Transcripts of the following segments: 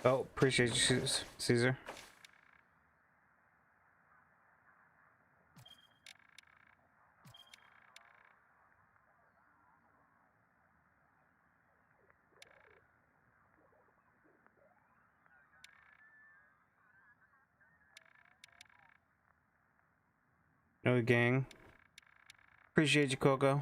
Oh, appreciate you, Caesar. No gang. Appreciate you, Coco.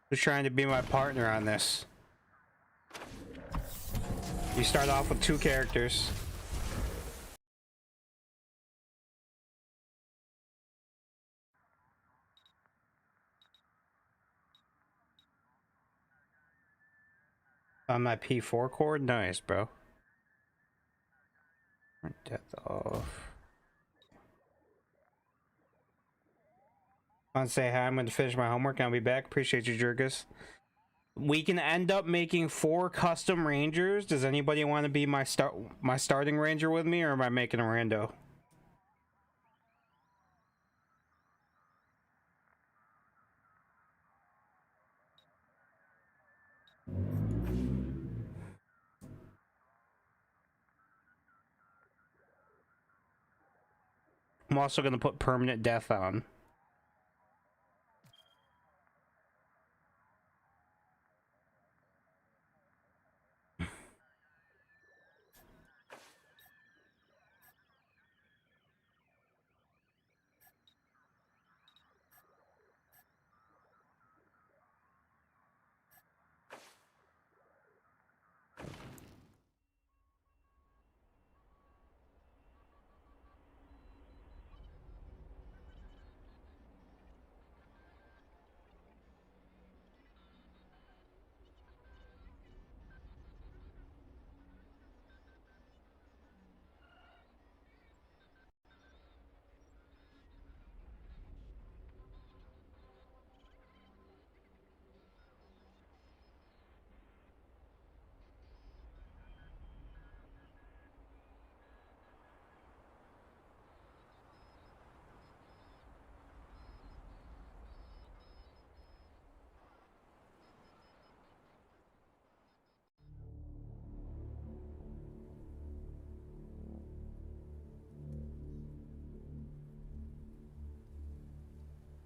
Who's trying to be my partner on this? You start off with 2 characters. On my P4 cord? Nice, bro. Death off. I want to say hi. I'm going to finish my homework. I'll be back. Appreciate you, Jurgis. We can end up making 4 custom rangers. Does anybody want to be my starting ranger with me, or am I making a rando? I'm also going to put permanent death on.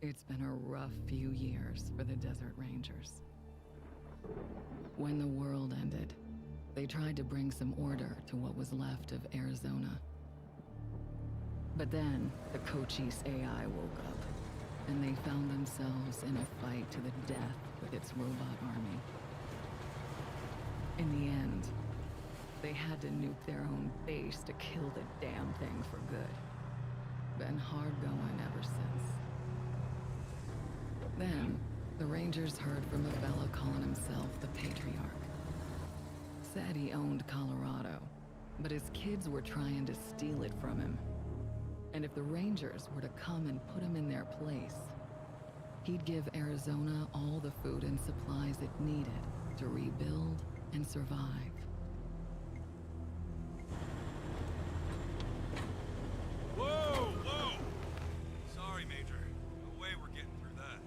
It's been a rough few years for the Desert Rangers. When the world ended, they tried to bring some order to what was left of Arizona. But then, the Cochise AI woke up, and they found themselves in a fight to the death with its robot army. In the end, they had to nuke their own base to kill the damn thing for good. Been hard going ever since. Then, the Rangers heard from a fella calling himself the Patriarch. Said he owned Colorado, but his kids were trying to steal it from him. And if the Rangers were to come and put him in their place, he'd give Arizona all the food and supplies it needed to rebuild and survive. Whoa, whoa! Sorry, Major. No way we're getting through that.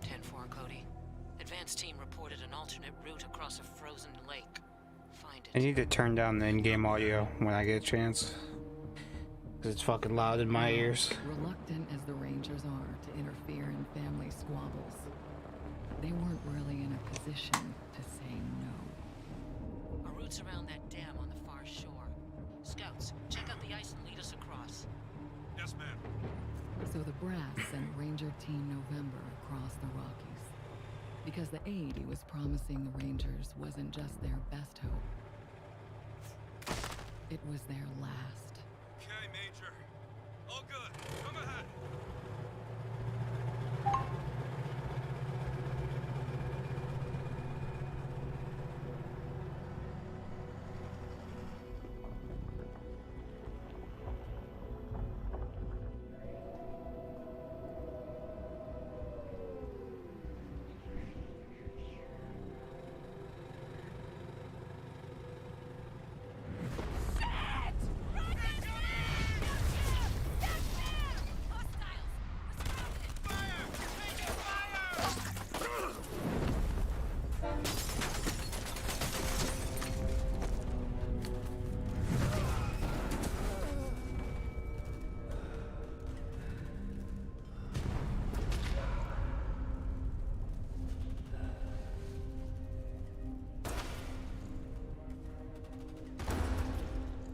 10-4, Cody. Advance team reported an alternate route across a frozen lake. Find I it. need to turn down the in-game audio when I get a chance. Because it's fucking loud in my ears. Reluctant as the Rangers are to interfere in family squabbles, they weren't really in a position to say no. Our route's around that dam on the far shore. Scouts, check out the ice and lead us across. Yes, ma'am. So the Brass sent Ranger Team November across the Rockies, because the aid he was promising the Rangers wasn't just their best hope. It was their last. Okay, Major. All good. Come ahead.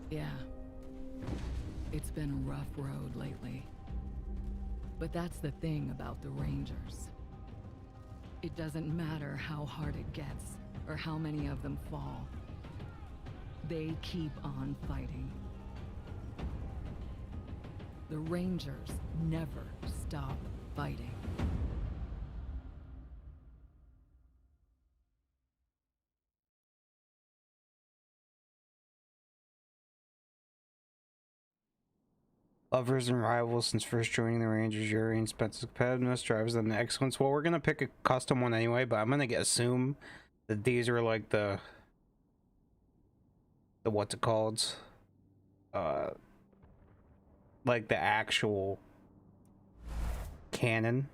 Yeah. It's been a rough road lately. But that's the thing about the Rangers. It doesn't matter how hard it gets, or how many of them fall. They keep on fighting. The Rangers never stop fighting. Lovers and rivals since first joining the Rangers. Yuri and Spencer's competitiveness drives them to excellence. Well, we're gonna pick a custom one anyway, but I'm gonna assume that these are like the what's it called? Like the actual canon.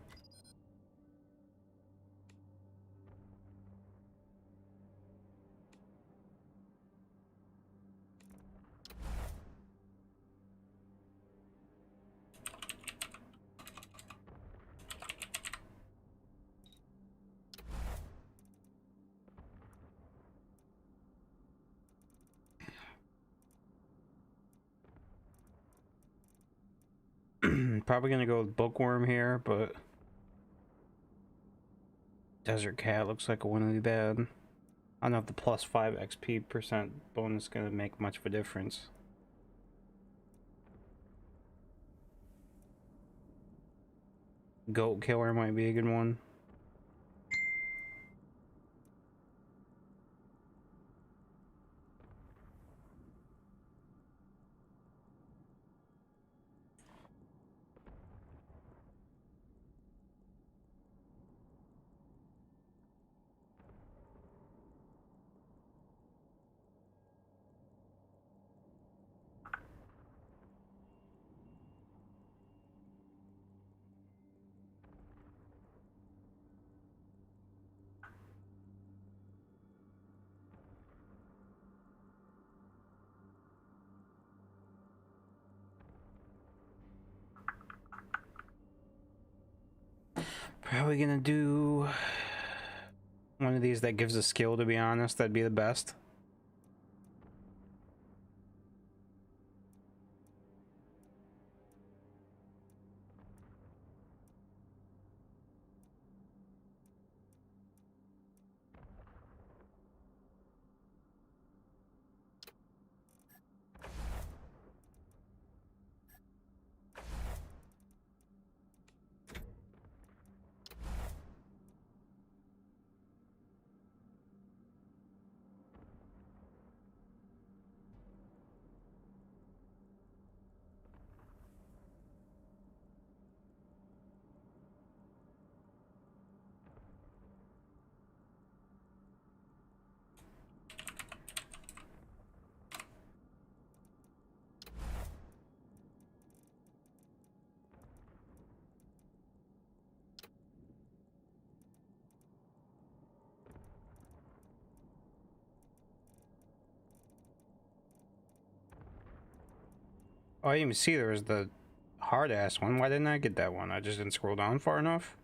Probably gonna go with Bookworm here, but Desert Cat looks like it wouldn't be bad. I don't know if the plus 5 XP percent bonus is gonna make much of a difference. Goat Killer might be a good one. Probably gonna do one of these that gives a skill, to be honest. That'd be the best. Oh, I didn't even see there was the hard ass one. Why didn't I get that one? I just didn't scroll down far enough.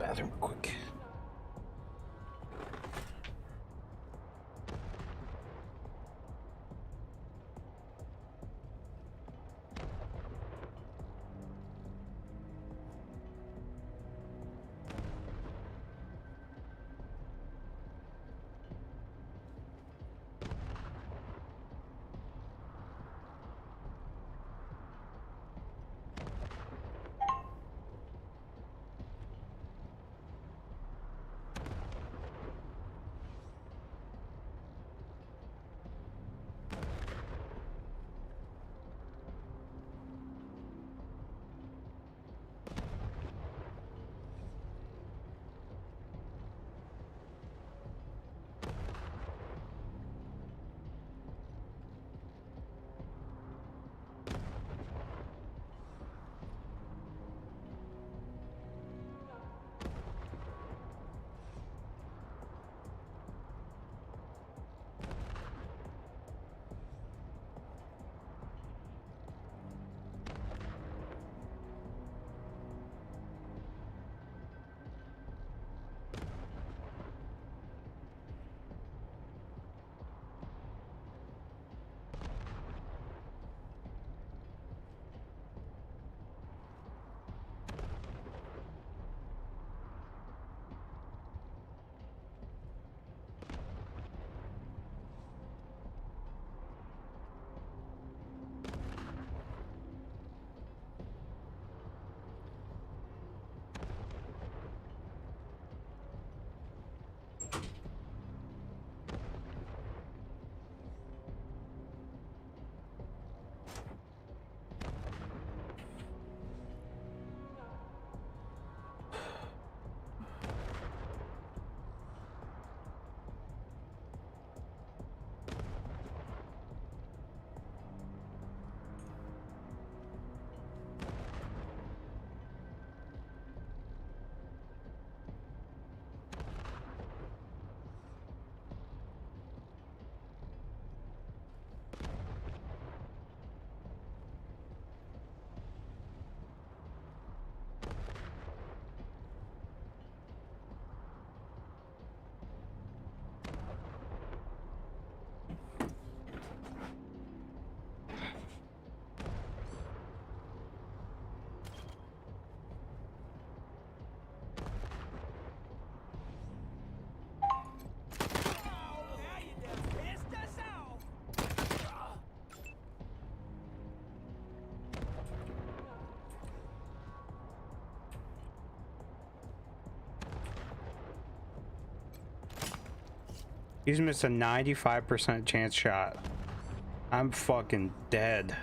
bathroom quick. He's missed a 95% chance shot. I'm fucking dead.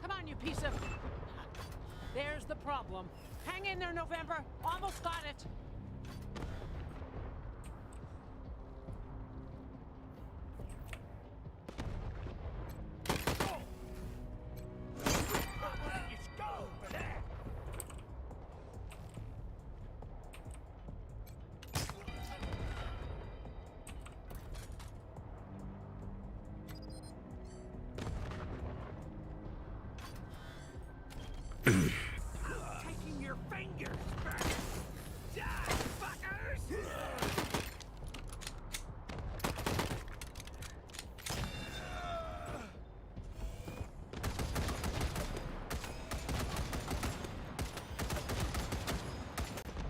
Come on, you piece of... There's the problem. Hang in there, November. Almost got it. Taking your fingers back. Die, fuckers!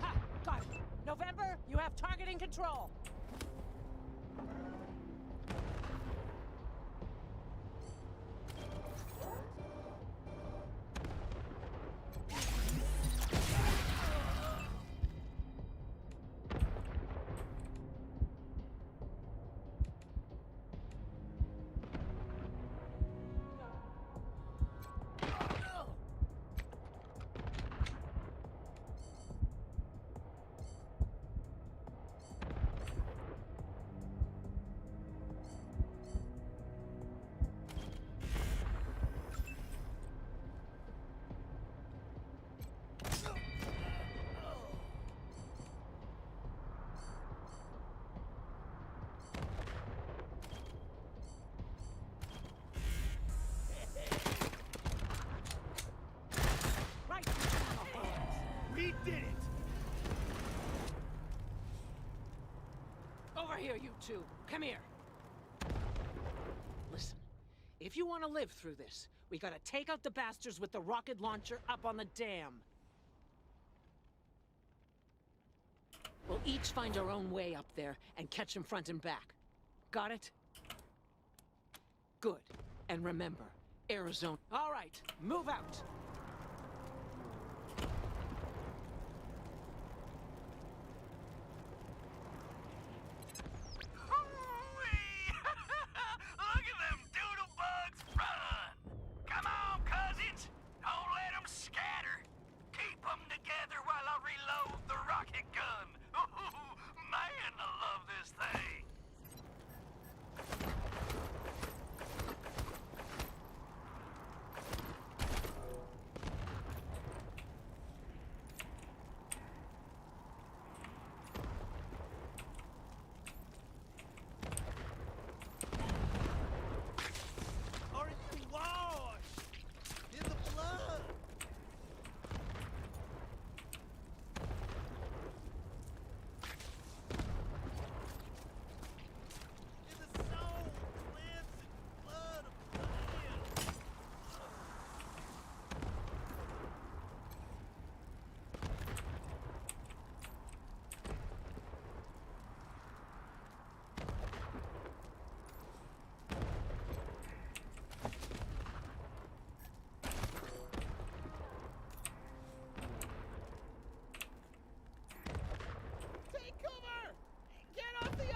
Ha! Got it. November, you have targeting control. here, you two. Come here. Listen, if you want to live through this, we gotta take out the bastards with the rocket launcher up on the dam. We'll each find our own way up there and catch them front and back. Got it? Good. And remember, Arizona. All right, move out. Look at them doodle bugs run! Come on, cousins! Don't let them scatter! Keep them together while I reload the rocket gun! Man, I love this thing! Are you washed in the blood? In the soul cleansing blood of the Lamb. Take cover! Get off the ice!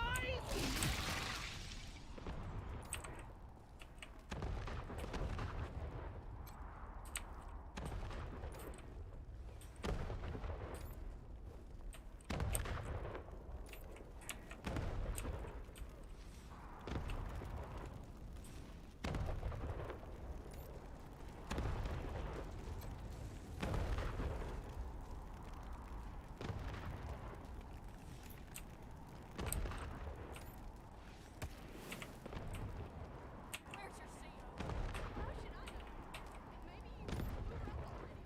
Where's your CO? How should I know? Maybe you screwed up already.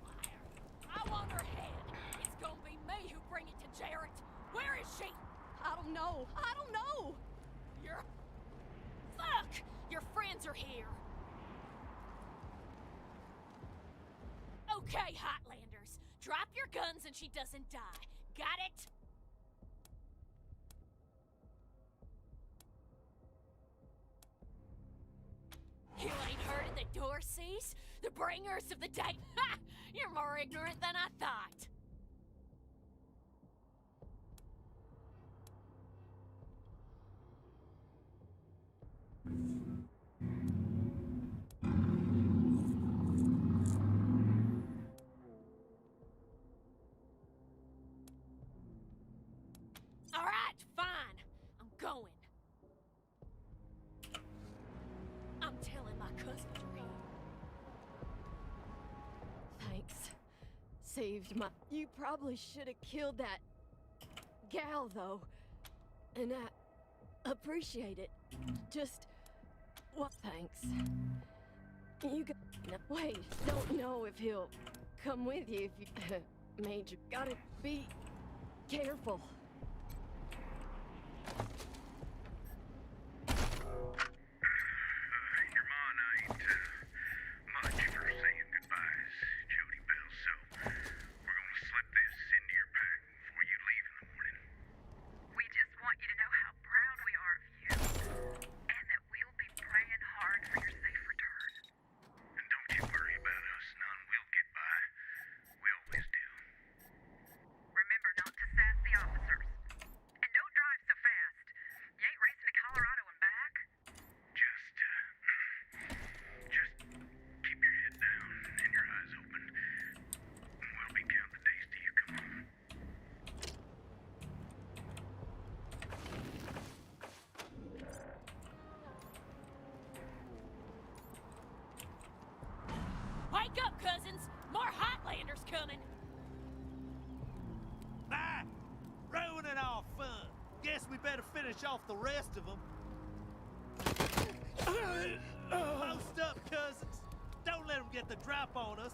Liar. I want her head. It's gonna be me who bring it to Jarrett. Where is she? I don't know. I don't know. You're... Fuck! Your friends are here. Okay, Hotlanders. Drop your guns and she doesn't die. Got it? You ain't heard of the Dorseys? The bringers of the day? Ha! You're more ignorant than I thought. All right, fine. I'm going. I'm telling my cousins you're here. Thanks. Saved my... You probably should have killed that... gal, though. And I appreciate it. Just... What? Thanks. You got... No, wait, don't know if he'll come with you if you... Major, gotta be careful. Your ma and I ain't much for saying goodbyes, Jody Bell, so we're gonna slip this into your pack before you leave in the morning. We just want you to know how proud we are of you, and that we'll be praying hard for your safe return. And don't you worry about us, none. We'll get by. We always do. Remember not to sass the officers. And don't drive so fast. You ain't racing to Colorado and back. Just keep your head down and your eyes open. We'll be counting the days till you come home. Wake up, cousins! More Hotlanders coming! Ah! Ruining our fun. Guess we better finish off the rest of them. Post up, cousins. Don't let them get the drop on us.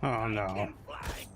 Oh no. In flank.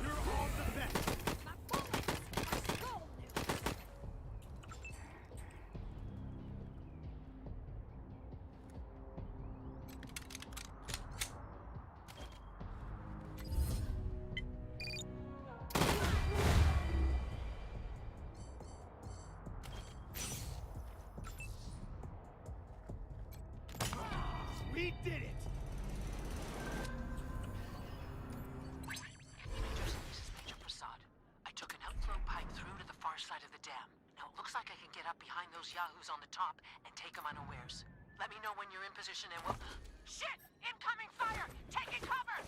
You're all the best. My bullets! My skull nukes! We did it. Rangers, this is Major Prasad. I took an outflow pipe through to the far side of the dam. Now it looks like I can get up behind those yahoos on the top and take them unawares. Let me know when you're in position and we'll... Shit! Incoming fire! Taking cover!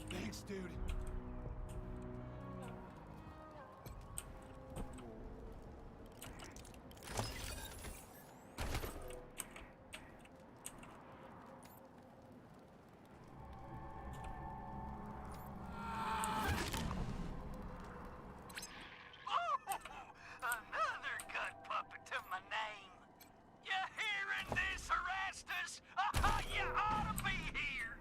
Thanks, dude. Another gut puppet to my name. You hearing this, Erastus? You ought to be here.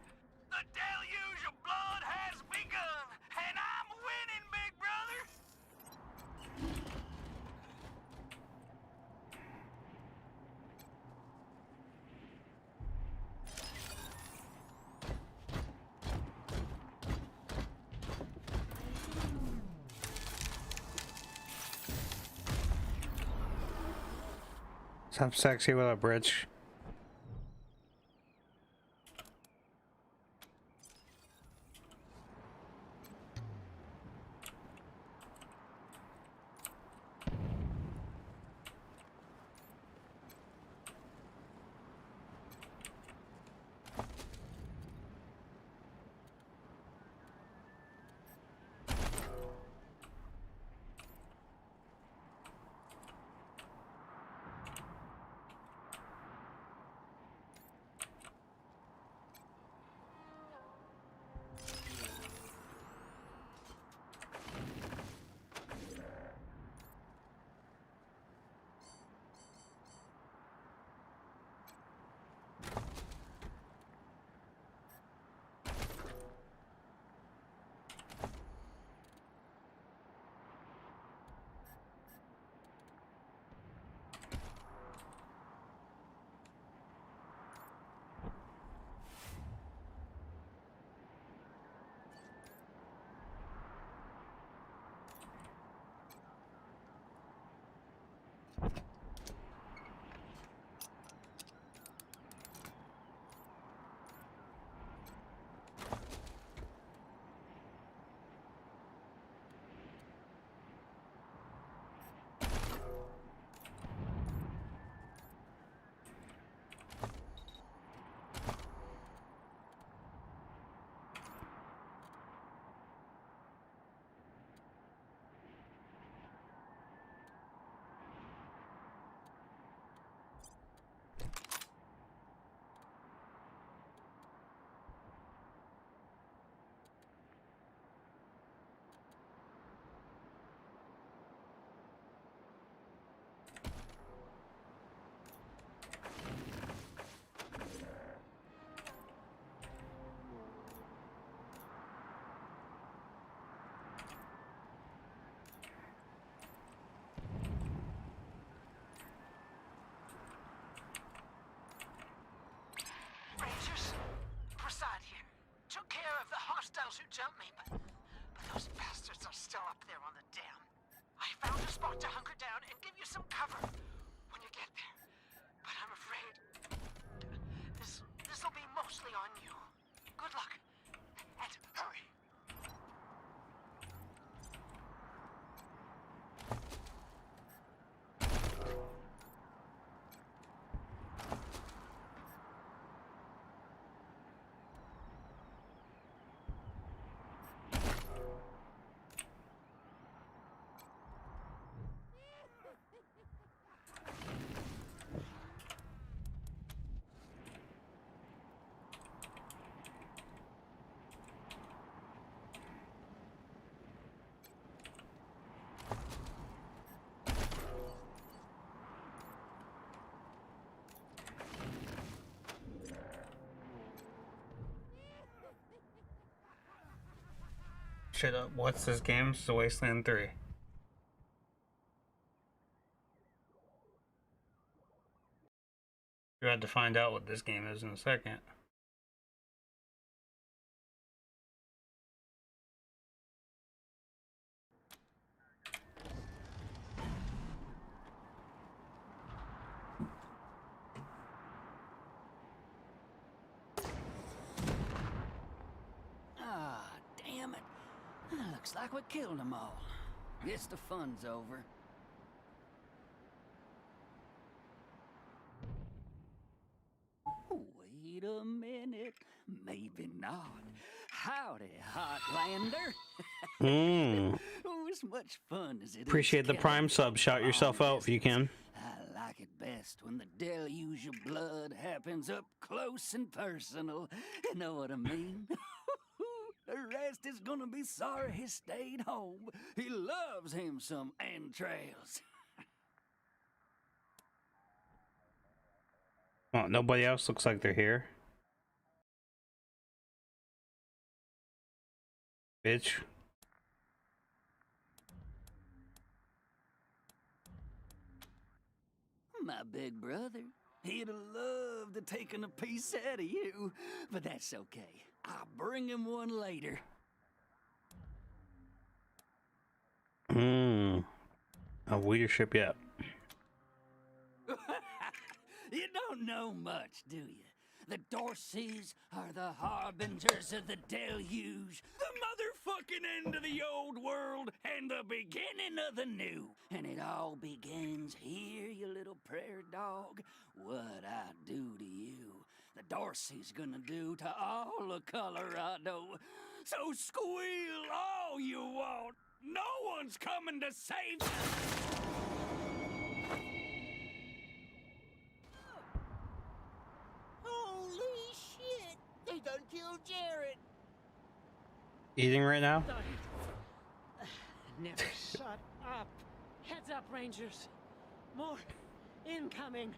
The deluge of blood has begun, and I'm winning, big brother. Stop sexy with a bridge. hostiles who jumped me, but those bastards are still up there on the dam. I found a spot to hunker down and give you some cover when you get there. But I'm afraid this'll be mostly on you. Good luck, and hurry. Shut up. What's this game? It's The Wasteland 3. You had to find out what this game is in a second. Ah, damn it. Looks like we killed them all. Guess the fun's over. Wait a minute. Maybe not. Howdy, Heartlander. Oh, as much fun as it is Appreciate the killing Prime sub. Shout yourself out if you can. I like it best when the deluge of blood happens up close and personal. You know what I mean? The rest is gonna be sorry he stayed home. He loves him some entrails. Oh, nobody else looks like they're here. Bitch. My big brother. He'd have loved to taken a piece out of you, but that's okay. I'll bring him one later. A leadership yet. You don't know much, do you? The Dorseys are the harbingers of the deluge, the motherfucking end of the old world and the beginning of the new. And it all begins here, you little prairie dog. What I do to you, the Dorsey's gonna do to all of Colorado. So squeal all you want. No one's coming to save you. Holy shit! They done killed Jarrett! Eating right now? Never shut up. Heads up, Rangers. More incoming.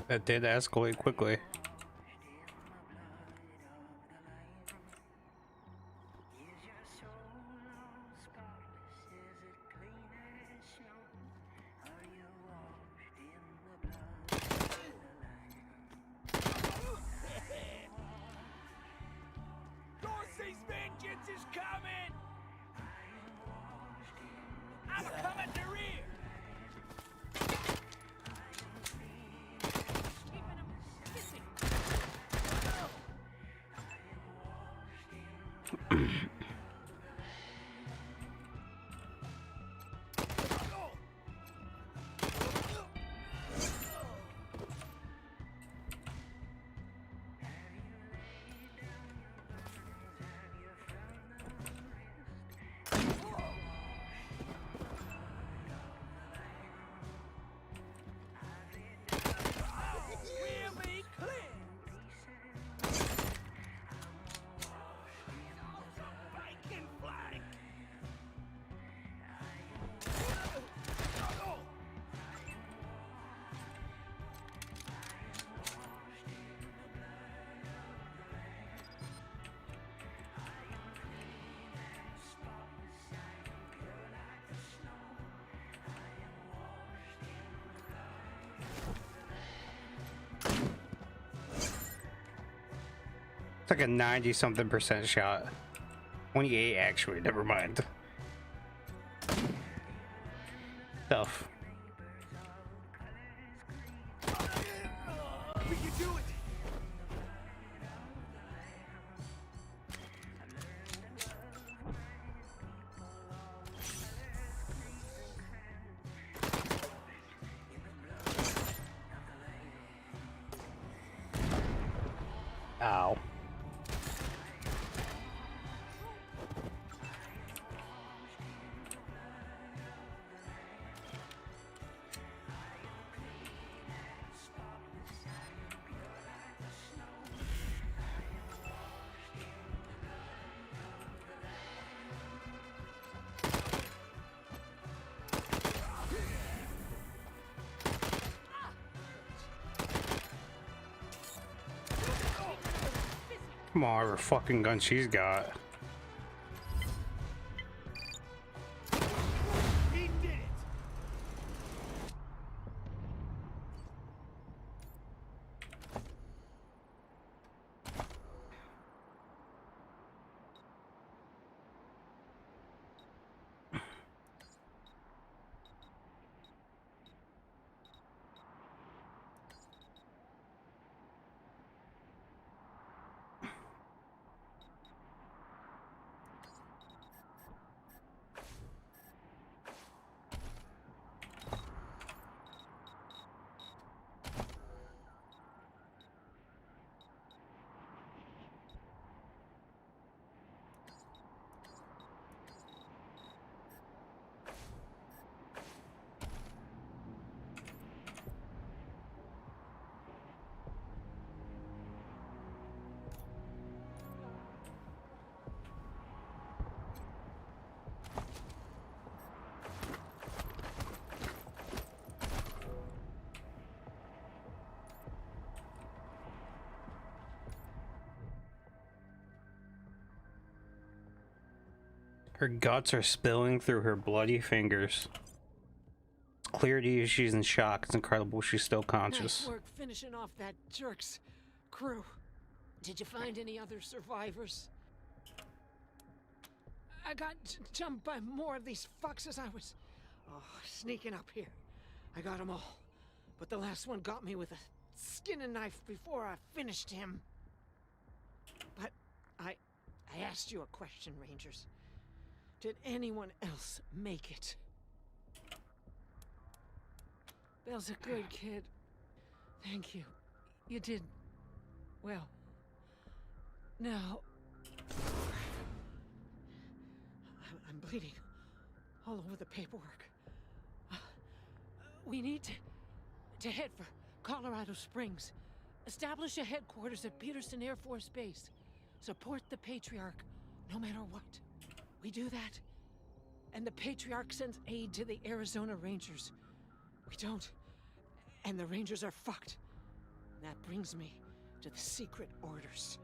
That did escalate quickly. Dorsey's vengeance is coming! I'm coming at the rear! Keeping them busy. We'll be clear! like a 90-something% shot. 28 actually, never mind. Tough. We can do it! Ow. Come on, whatever fucking gun she's got. He did it! Her guts are spilling through her bloody fingers. It's clear to you she's in shock. It's incredible she's still conscious. Nice work finishing off that jerk's crew. Did you find any other survivors? I got jumped by more of these fucks as I was sneaking up here. I got them all, but the last one got me with a skinning knife before I finished him. But I asked you a question, Rangers. Did anyone else make it? Bill's a good kid. Thank you. You did well. Now I'm bleeding all over the paperwork. We need to head for Colorado Springs. Establish a headquarters at Peterson Air Force Base. Support the Patriarch, no matter what. We do that, and the Patriarch sends aid to the Arizona Rangers. We don't, and the Rangers are fucked. And that brings me to the secret orders.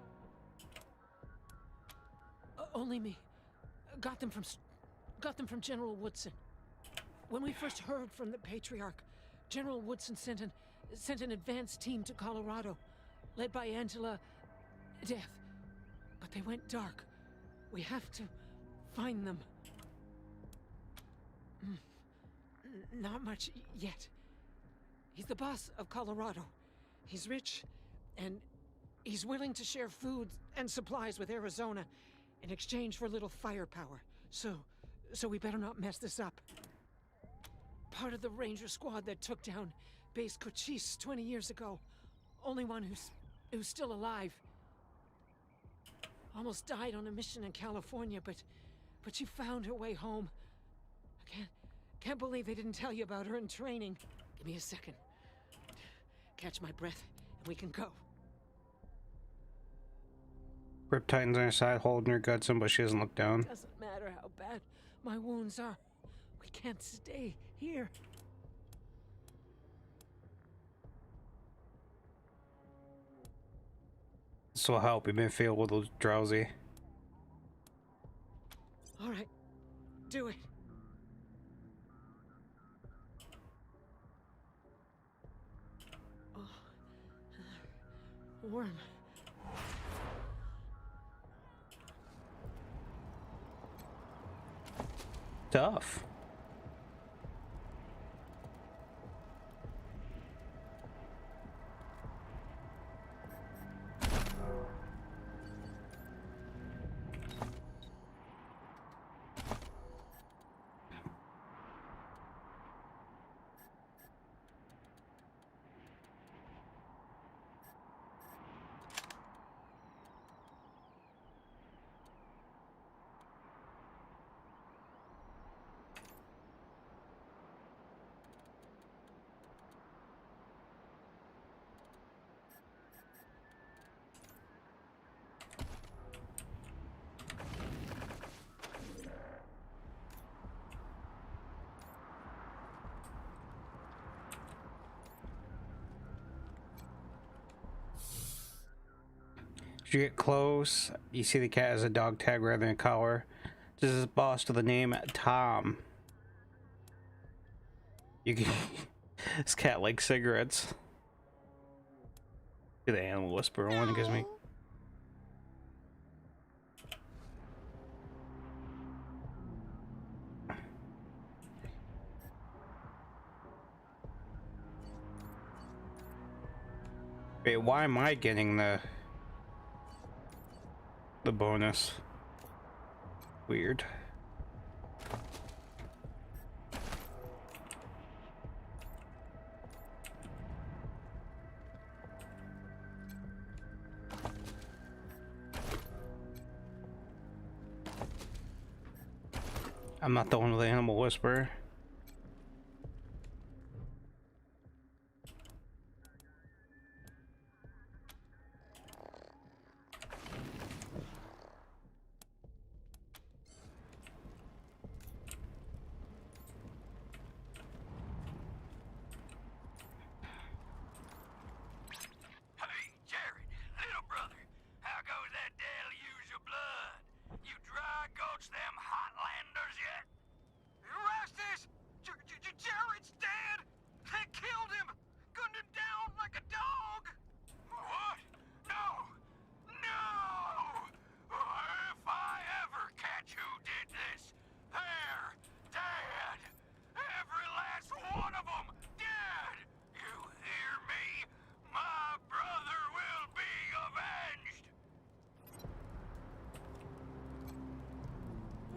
Only me. Got them from General Woodson. When we first heard from the Patriarch, General Woodson sent an advance team to Colorado, led by Angela Death. But they went dark. We have to find them. Not much yet. He's the boss of Colorado. He's rich, and he's willing to share food and supplies with Arizona in exchange for a little firepower. So we better not mess this up. Part of the Ranger squad that took down Base Cochise 20 years ago. Only one who's still alive. Almost died on a mission in California, but she found her way home. I can't believe they didn't tell you about her in training. Give me a second. Catch my breath, and we can go. Rip tightens on her side, holding her guts in, but she doesn't look down. Doesn't matter how bad my wounds are. We can't stay here. This will help. You've been feeling a little drowsy. All right, do it. Oh, warm. Tough. As you get close, you see the cat has a dog tag rather than a collar. This is boss with the name Tom. You can this cat likes cigarettes. The animal whisperer one gives me. Wait, why am I getting the bonus? Weird. I'm not the one with the animal whisperer.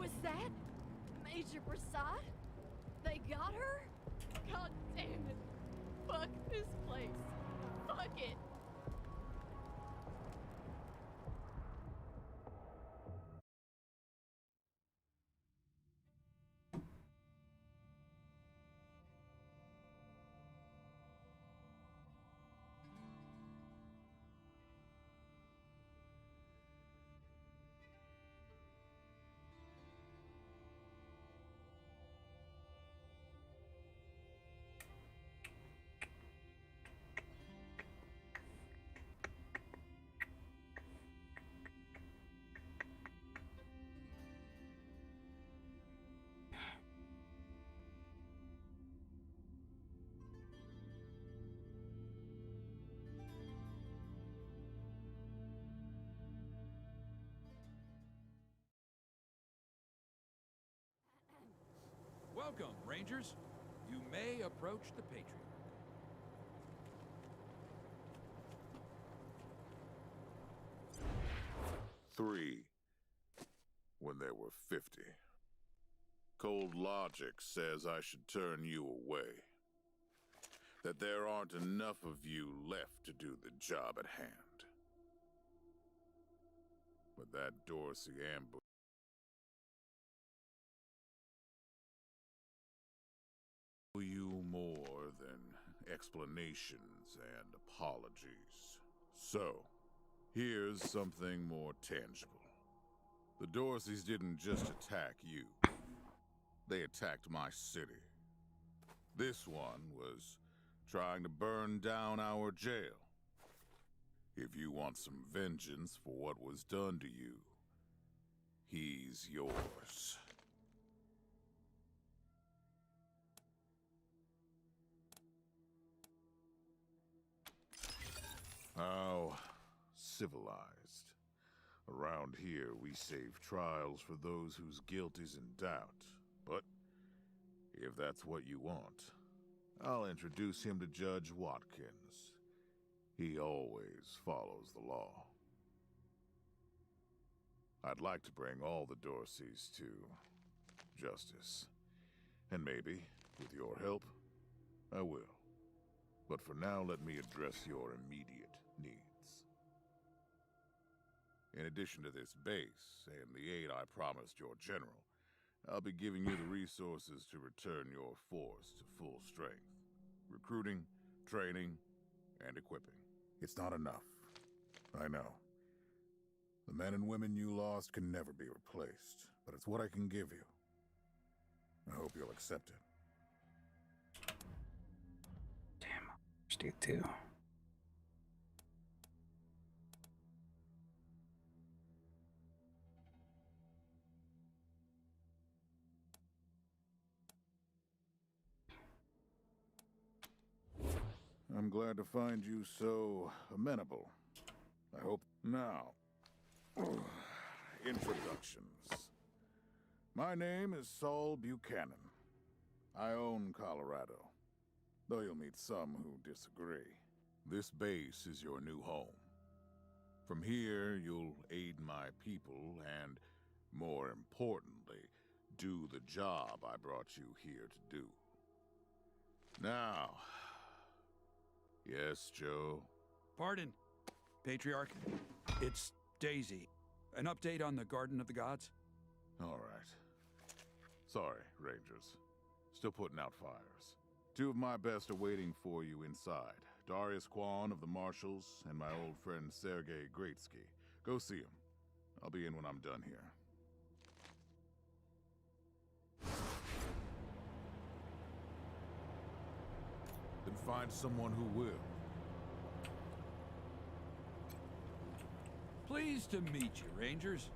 Was that Major Prasad? They got her? God damn it. Fuck this place. Fuck it. Welcome, Rangers. You may approach the Patriarch. Three, when there were 50. Cold logic says I should turn you away. That there aren't enough of you left to do the job at hand. But that Dorsey ambush you more than explanations and apologies. So, here's something more tangible. The Dorseys didn't just attack you. They attacked my city. This one was trying to burn down our jail. If you want some vengeance for what was done to you, he's yours. How civilized. Around here, we save trials for those whose guilt is in doubt. But If that's what you want, I'll introduce him to Judge Watkins. He always follows the law. I'd like to bring all the Dorseys to justice. And maybe, with your help, I will. But for now, let me address your immediate needs. In addition to this base and the aid I promised your general, I'll be giving you the resources to return your force to full strength. Recruiting, training, and equipping. It's not enough. I know. The men and women you lost can never be replaced, but it's what I can give you. I hope you'll accept it. Damn, stick too. I'm glad to find you so amenable. I hope now. Introductions. My name is Saul Buchanan. I own Colorado, though you'll meet some who disagree. This base is your new home. From here, you'll aid my people and, more importantly, do the job I brought you here to do. Now... Yes, Joe? Pardon, Patriarch. It's Daisy. An update on the Garden of the Gods? All right. Sorry, Rangers. Still putting out fires. Two of my best are waiting for you inside. Darius Kwan of the Marshals and my old friend Sergei Greatsky. Go see him. I'll be in when I'm done here. Then find someone who will. Pleased to meet you, Rangers.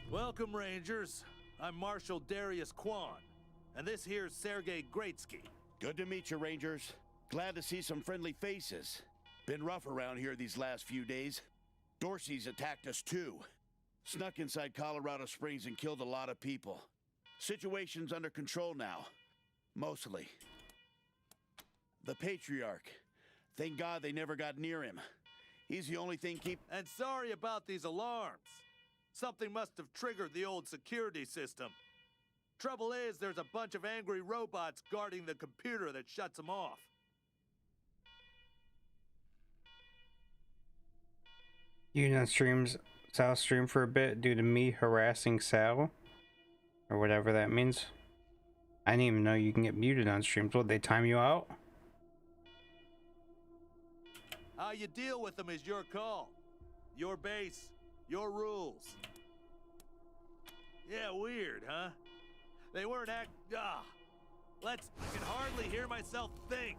Welcome, Rangers. I'm Marshal Darius Kwan, and this here's Sergei Greatsky. Good to meet you, Rangers. Glad to see some friendly faces. Been rough around here these last few days. Dorsey's attacked us too. Snuck inside Colorado Springs and killed a lot of people. Situation's under control now. Mostly. The Patriarch. Thank God they never got near him. He's the only thing And sorry about these alarms. Something must have triggered the old security system. Trouble is, there's a bunch of angry robots guarding the computer that shuts them off. Unit streams Sal stream for a bit due to me harassing Sal, or whatever that means. I didn't even know you can get muted on streams. Would they time you out? How you deal with them is your call. Your base, your rules. Yeah, weird, huh? They weren't I can hardly hear myself think.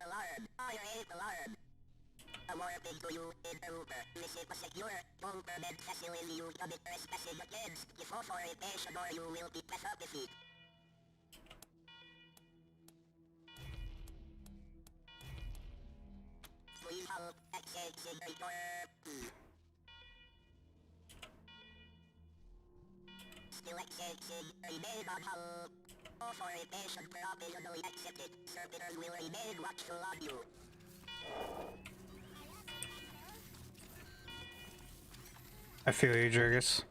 Alarm. I hate alarm. A warning to you, intruder. Visit a secure, government facility you commit trespassing against. If authorization or you will be defeated. Please help accessing the door. Still accessing, remain on hold. Authorization provisionally accepted. Servitors will remain watchful on you. I feel you, Jurgis.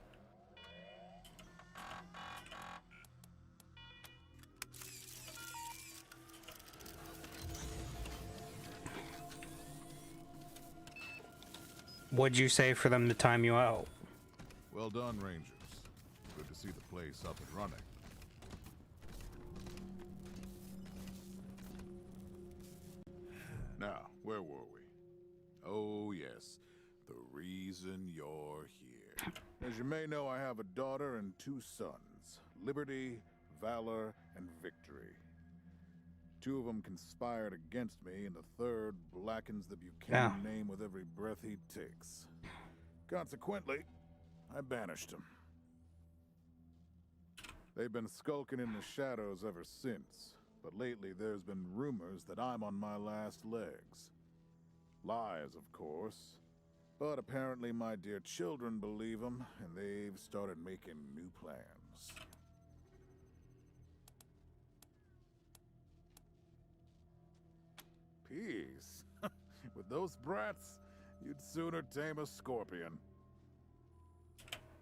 What'd you say for them to time you out? Well done, Rangers. Good to see the place up and running. Now, where were we? Oh, yes. The reason you're here. As you may know, I have a daughter and two sons. Liberty, Valor, and Victory. Two of them conspired against me, and the third blackens the Buchanan name with every breath he takes. Consequently, I banished him. They've been skulking in the shadows ever since, but lately there's been rumors that I'm on my last legs. Lies, of course, but apparently my dear children believe them, and they've started making new plans. Peace. With those brats, you'd sooner tame a scorpion.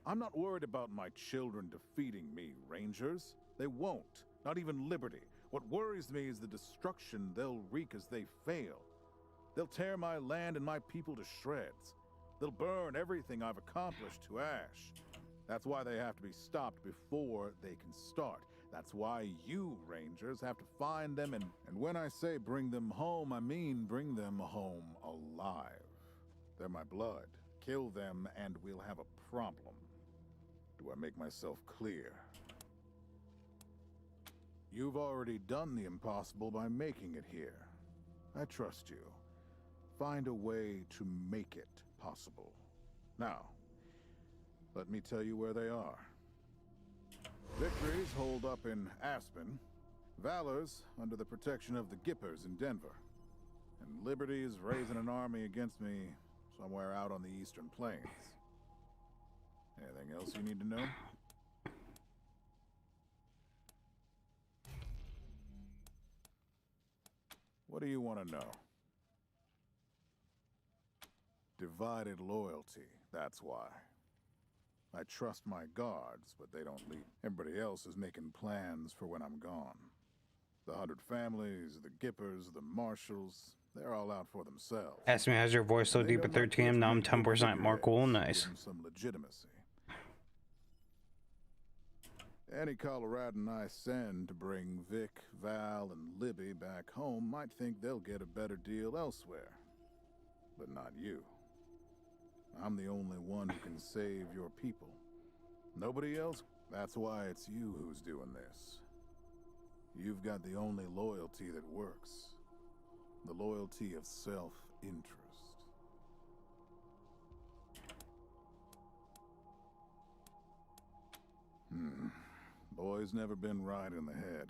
I'm not worried about my children defeating me, Rangers. They won't. Not even Liberty. What worries me is the destruction they'll wreak as they fail. They'll tear my land and my people to shreds. They'll burn everything I've accomplished to ash. That's why they have to be stopped before they can start. That's why you, Rangers, have to find them and when I say bring them home, I mean bring them home alive. They're my blood. Kill them and we'll have a problem. Do I make myself clear? You've already done the impossible by making it here. I trust you. Find a way to make it possible. Now, let me tell you where they are. Victory's holed up in Aspen. Valor's under the protection of the Gippers in Denver. And Liberty is raising an army against me somewhere out on the Eastern Plains. Anything else you need to know? What do you want to know? Divided loyalty, that's why. I trust my guards, but they don't lead. Everybody else is making plans for when I'm gone. The 100 families, the Gippers, the Marshals, they're all out for themselves. Ask me, how's your voice so deep at 13? Now I'm 10% more cool. Nice. Give them some legitimacy. Any Coloradan I send to bring Vic, Val, and Libby back home might think they'll get a better deal elsewhere. But not you. I'm the only one who can save your people. Nobody else? That's why it's you who's doing this. You've got the only loyalty that works. The loyalty of self-interest. Boy's never been right in the head.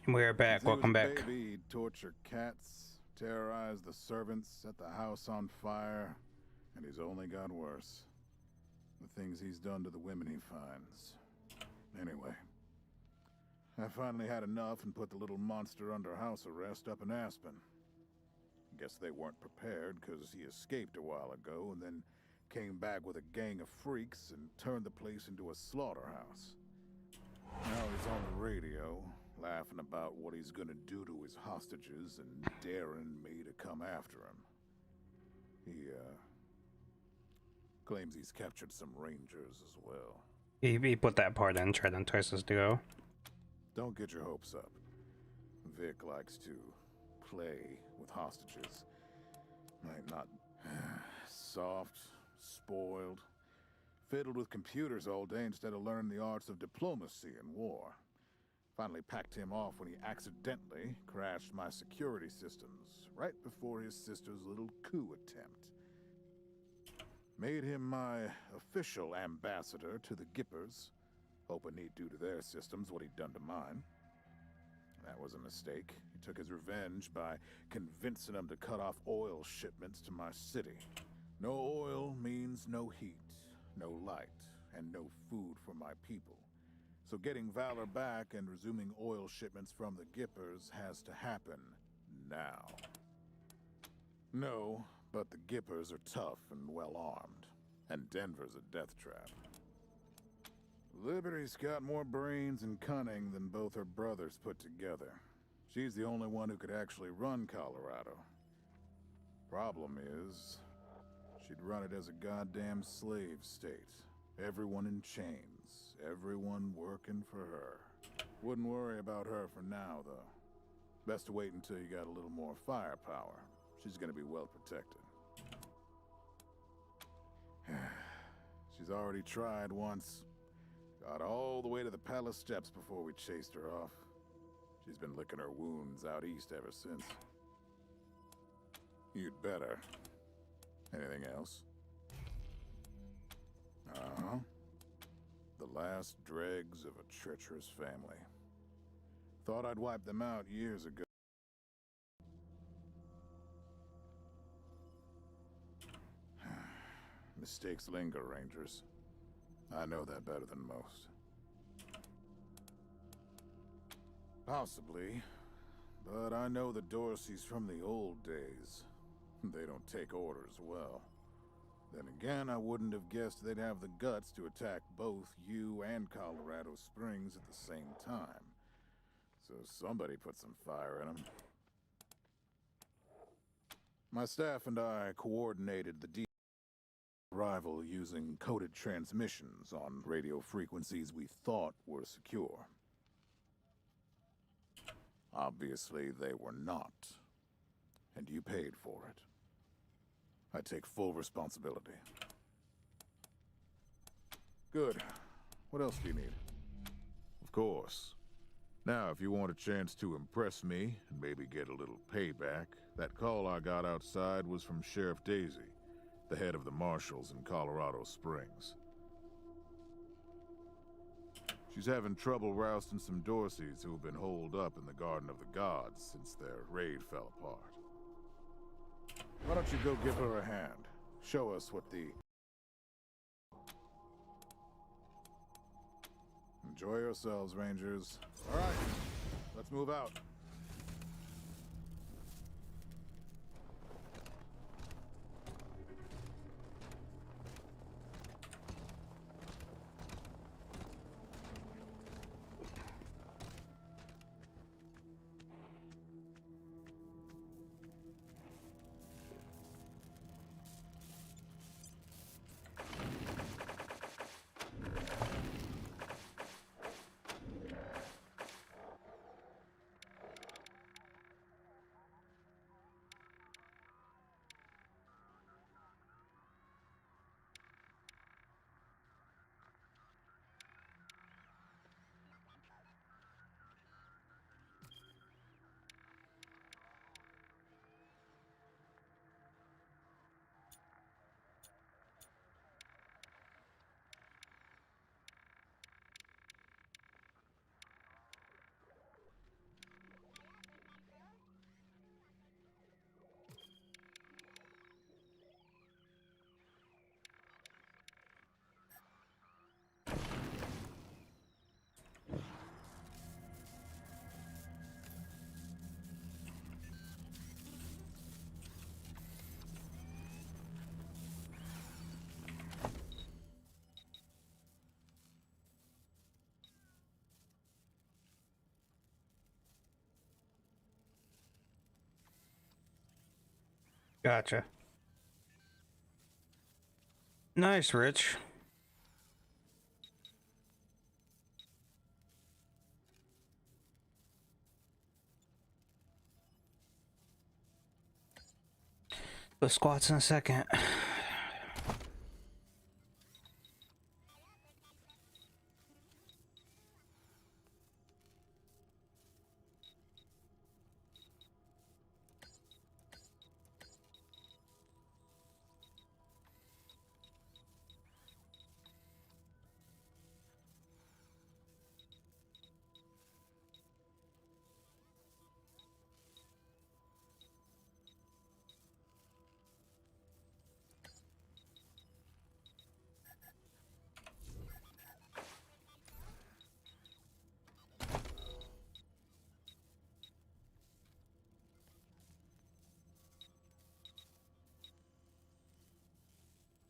We're back. Since he was Welcome a back. Baby, he'd torture cats, terrorize the servants, set the house on fire, and he's only got worse. The things he's done to the women he finds. Anyway, I finally had enough and put the little monster under house arrest up in Aspen. Guess they weren't prepared because he escaped a while ago and then came back with a gang of freaks and turned the place into a slaughterhouse. Now he's on the radio, laughing about what he's gonna do to his hostages and daring me to come after him. He, claims he's captured some Rangers as well. He put that part in, tried to entice us to go. Don't get your hopes up. Vic likes to play with hostages. Might not... soft, spoiled, fiddled with computers all day instead of learning the arts of diplomacy and war. Finally packed him off when he accidentally crashed my security systems right before his sister's little coup attempt. Made him my official ambassador to the Gippers, hoping he'd do to their systems what he'd done to mine. That was a mistake. He took his revenge by convincing them to cut off oil shipments to my city. No oil means no heat, no light, and no food for my people. So getting Valor back and resuming oil shipments from the Gippers has to happen now. No, but the Gippers are tough and well-armed, and Denver's a death trap. Liberty's got more brains and cunning than both her brothers put together. She's the only one who could actually run Colorado. Problem is, she'd run it as a goddamn slave state. Everyone in chains, everyone working for her. Wouldn't worry about her for now, though. Best to wait until you got a little more firepower. She's gonna be well protected. She's already tried once. Got all the way to the palace steps before we chased her off. She's been licking her wounds out east ever since. You'd better. Anything else? Uh-huh. The last dregs of a treacherous family. Thought I'd wiped them out years ago. Mistakes linger, Rangers. I know that better than most. Possibly. But I know the Dorseys from the old days. They don't take orders well. Then again, I wouldn't have guessed they'd have the guts to attack both you and Colorado Springs at the same time. So somebody put some fire in them. My staff and I coordinated the arrival using coded transmissions on radio frequencies we thought were secure. Obviously, they were not. And you paid for it. I take full responsibility. Good. What else do you need? Of course. Now, if you want a chance to impress me, and maybe get a little payback, that call I got outside was from Sheriff Daisy, the head of the marshals in Colorado Springs. She's having trouble rousting some Dorseys who've been holed up in the Garden of the Gods since their raid fell apart. Why don't you go give her a hand? Show us what the... Enjoy yourselves, Rangers. All right, let's move out. Gotcha. Nice, Rich. The squats in a second.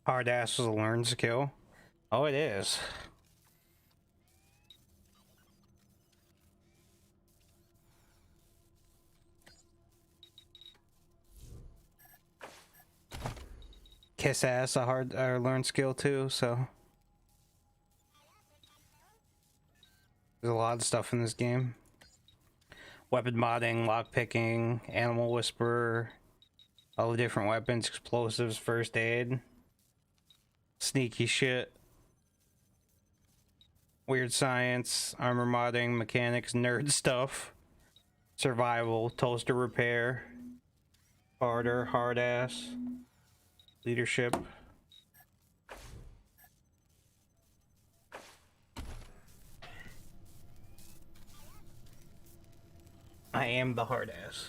Hard ass is a learned skill. Oh, it is. Kiss ass a hard learned skill too. So there's a lot of stuff in this game. Weapon modding, lockpicking, animal whisperer, all the different weapons, explosives, first aid. Sneaky shit. Weird science, armor modding, mechanics, nerd stuff. Survival, toaster repair. Harder, hard ass. Leadership. I am the hard ass.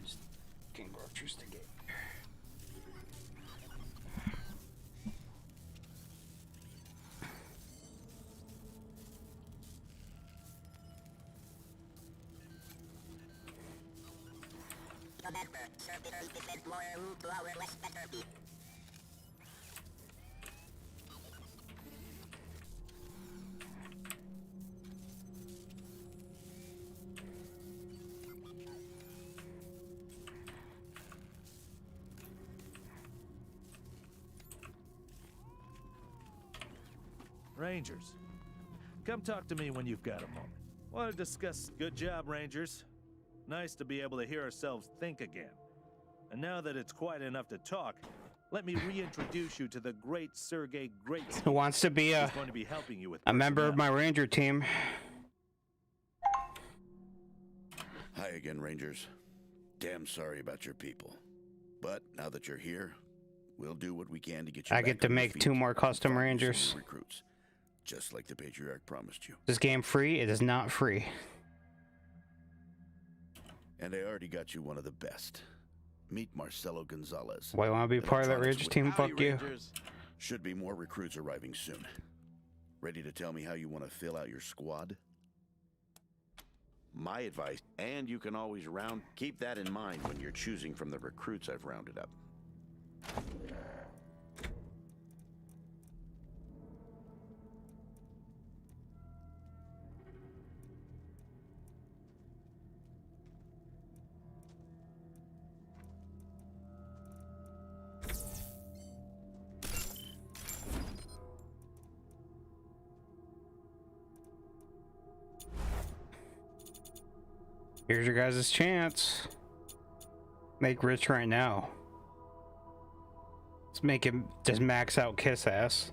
Just getting groceries to get. Remember, servitors defend more room to our less better be. Rangers, come talk to me when you've got a moment. Want to discuss... Good job, Rangers. Nice to be able to hear ourselves think again. And now that it's quiet enough to talk, let me reintroduce you to the great Sergei Great. Who wants to be He's going to be helping you with a member of my Ranger team? Hi again, Rangers. Damn sorry about your people. But now that you're here, we'll do what we can to get you I back get to on your make feet 2 more and custom find you some Rangers. new recruits, just like the Patriarch promised you. This game free? It is not free. And I already got you one of the best. Meet Marcelo Gonzalez. Why want to be part of that Rangers team? Fuck you. Should be more recruits arriving soon. Ready to tell me how you want to fill out your squad? My advice, and you can always keep that in mind when you're choosing from the recruits I've rounded up. Here's your guys' chance. Make rich right now. Let's make him just max out Kiss Ass.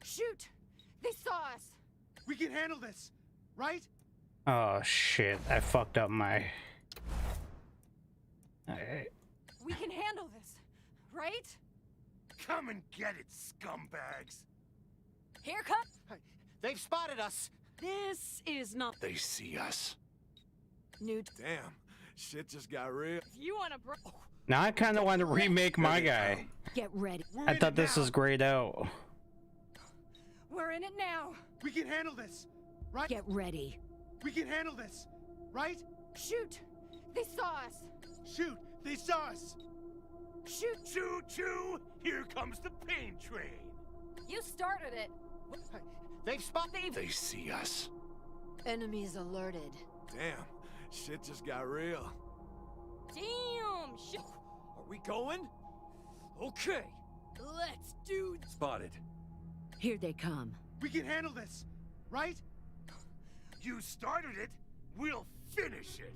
Shoot! They saw us! We can handle this, right? Oh shit, I fucked up my... Alright. We can handle this, right? Come and get it, scumbags! Here comes... They've spotted us! This is not... They see us. Newt. Damn, shit just got real. If you want to... Now I kind of want to remake my guy. Get ready. I thought this was grayed out. We're in it now. We can handle this, right? Get ready. We can handle this, right? Shoot! They saw us. Shoot! They saw us. Shoot! Choo-choo! Here comes the pain train. You started it. They've spotted. They see us. Enemies alerted. Damn, shit just got real. Damn! Shit. Are we going? Okay. Let's do... Spotted. Here they come. We can handle this, right? You started it. We'll finish it.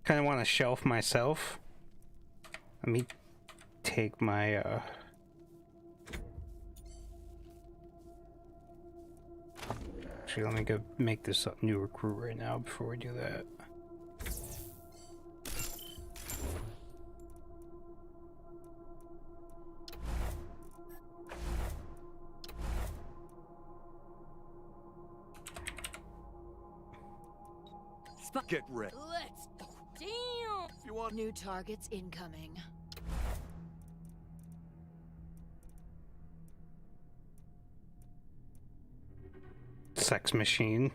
kind of want to shelf myself. Let me take my actually, let me go make this new recruit right now before we do that. Get ready. Let's. Damn! You want new targets incoming. Sex machine.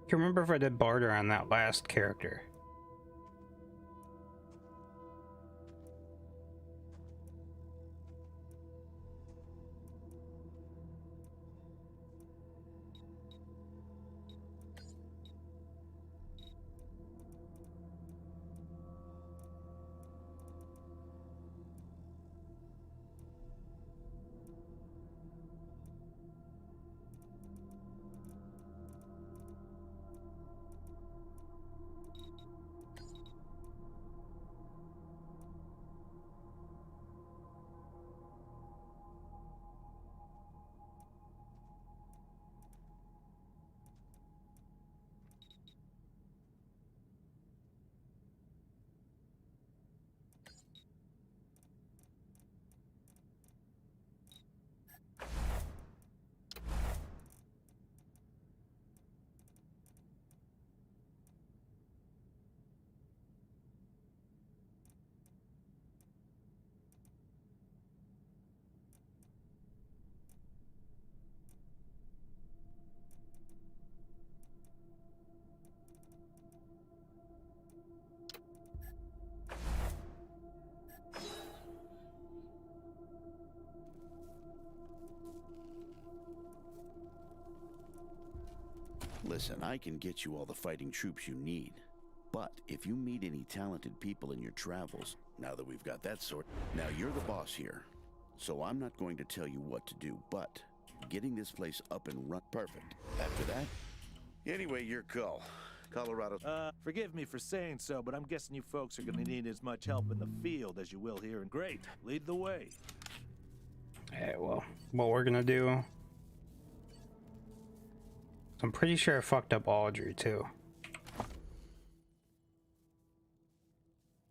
I can remember if I did barter on that last character. Listen, I can get you all the fighting troops you need. But if you meet any talented people in your travels, now that we've got that sort, now you're the boss here. So I'm not going to tell you what to do, but getting this place up and run perfect. After that, anyway, your call. Colorado. Forgive me for saying so, but I'm guessing you folks are gonna need as much help in the field as you will here. And great, lead the way. Hey, well, what we're gonna do... I'm pretty sure I fucked up Audrey, too.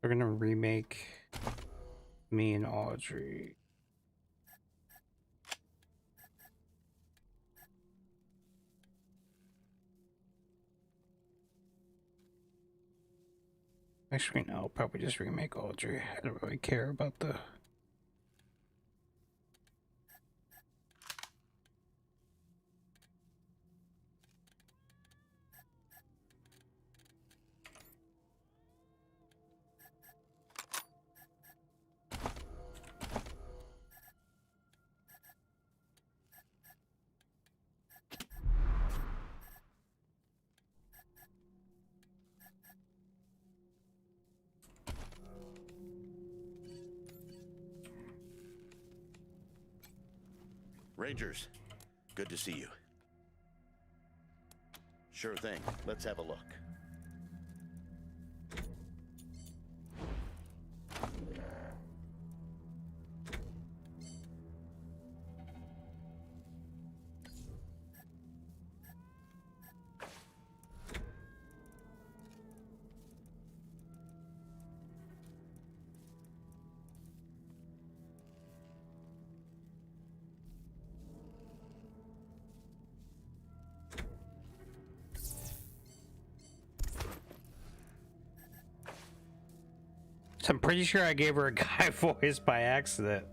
We're gonna remake me and Audrey. Actually, no, probably just remake Audrey. I don't really care about the. Rangers, good to see you. Sure thing. Let's have a look. So I'm pretty sure I gave her a guy voice by accident.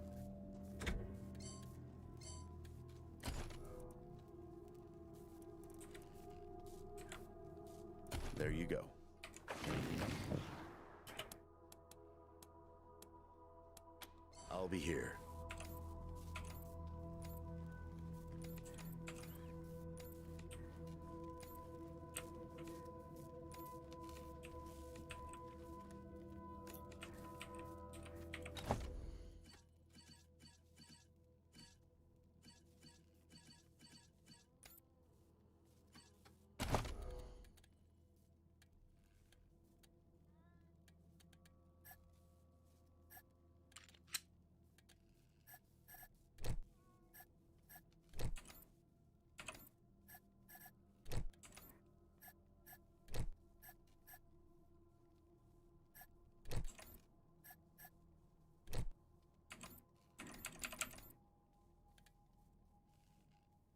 There you go. I'll be here.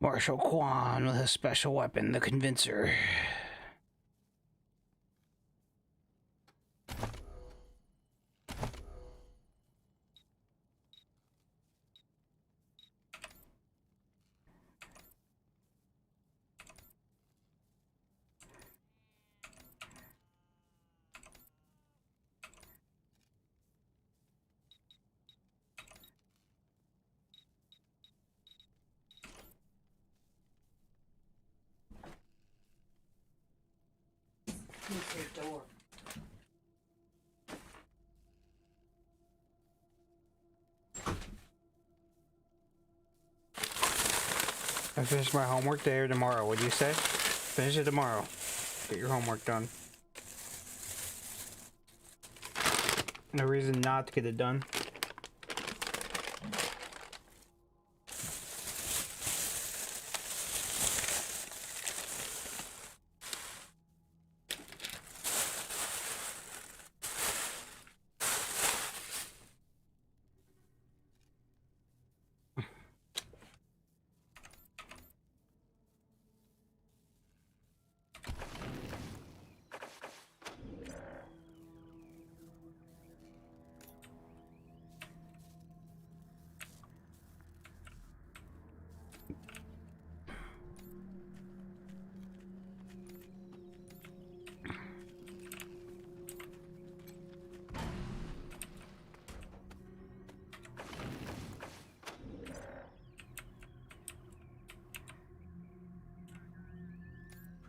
Marshal Quan with a special weapon, the Convincer. Your door. I finish my homework today or tomorrow. What do you say? Finish it tomorrow. Get your homework done. No reason not to get it done.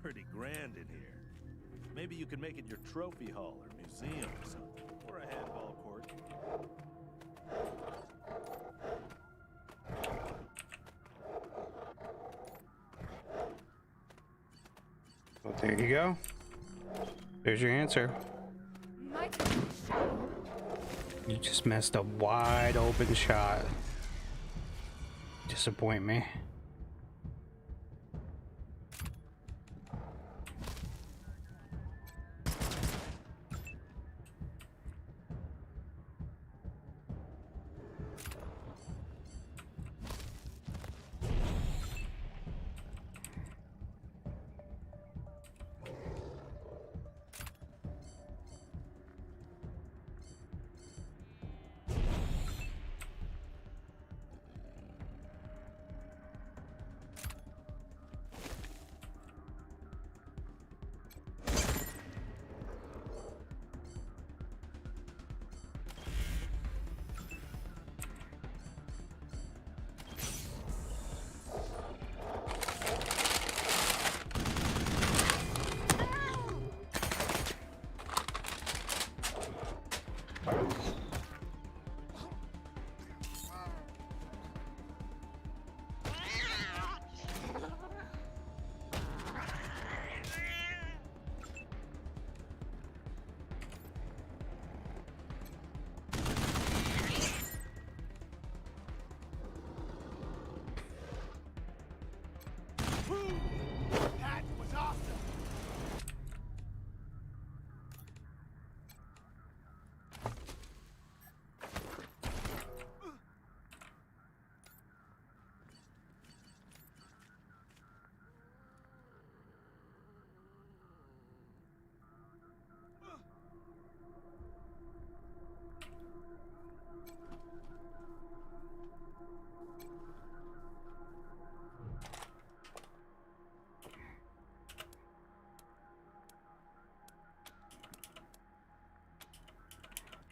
Pretty grand in here. Maybe you could make it your trophy hall or museum or something. Or a handball court. Well, there you go. There's your answer. You just missed a wide open shot. Disappoint me.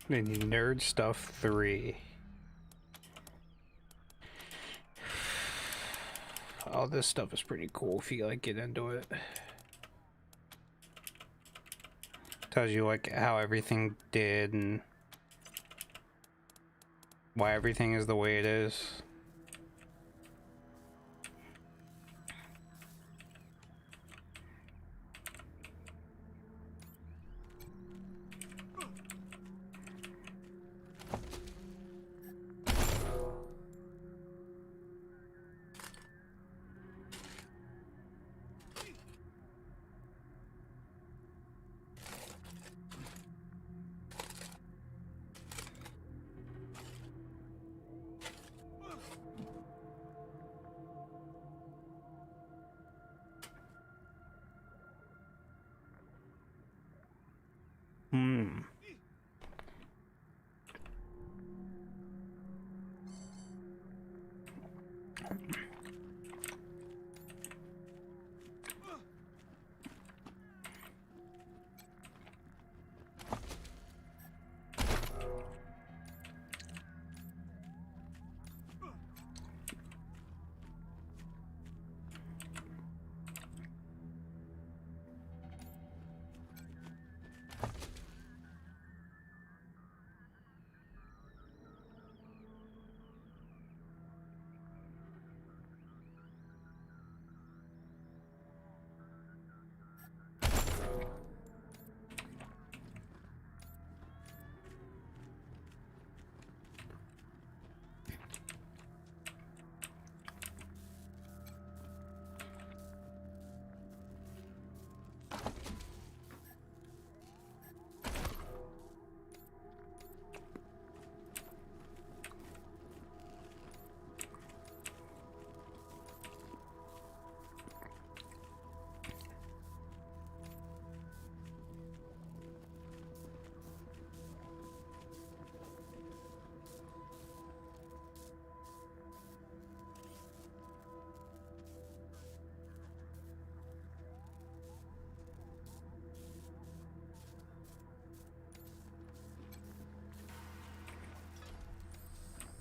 We need nerd stuff 3. Oh, this stuff is pretty cool if you like get into it. Tells you like how everything did and why everything is the way it is.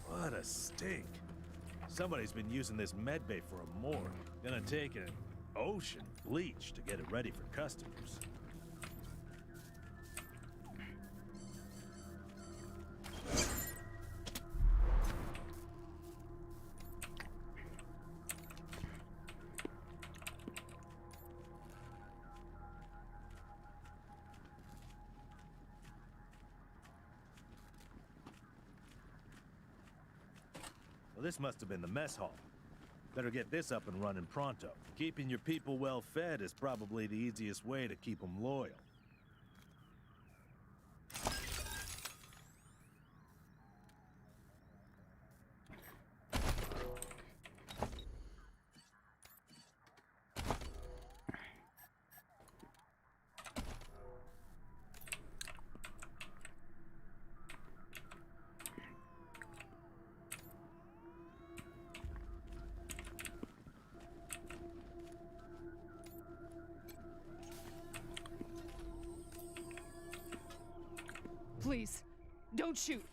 What a stink. Somebody's been using this medbay for a morgue. Gonna take an ocean bleach to get it ready for customers. This must have been the mess hall. Better get this up and running pronto. Keeping your people well fed is probably the easiest way to keep them loyal. Please, don't shoot.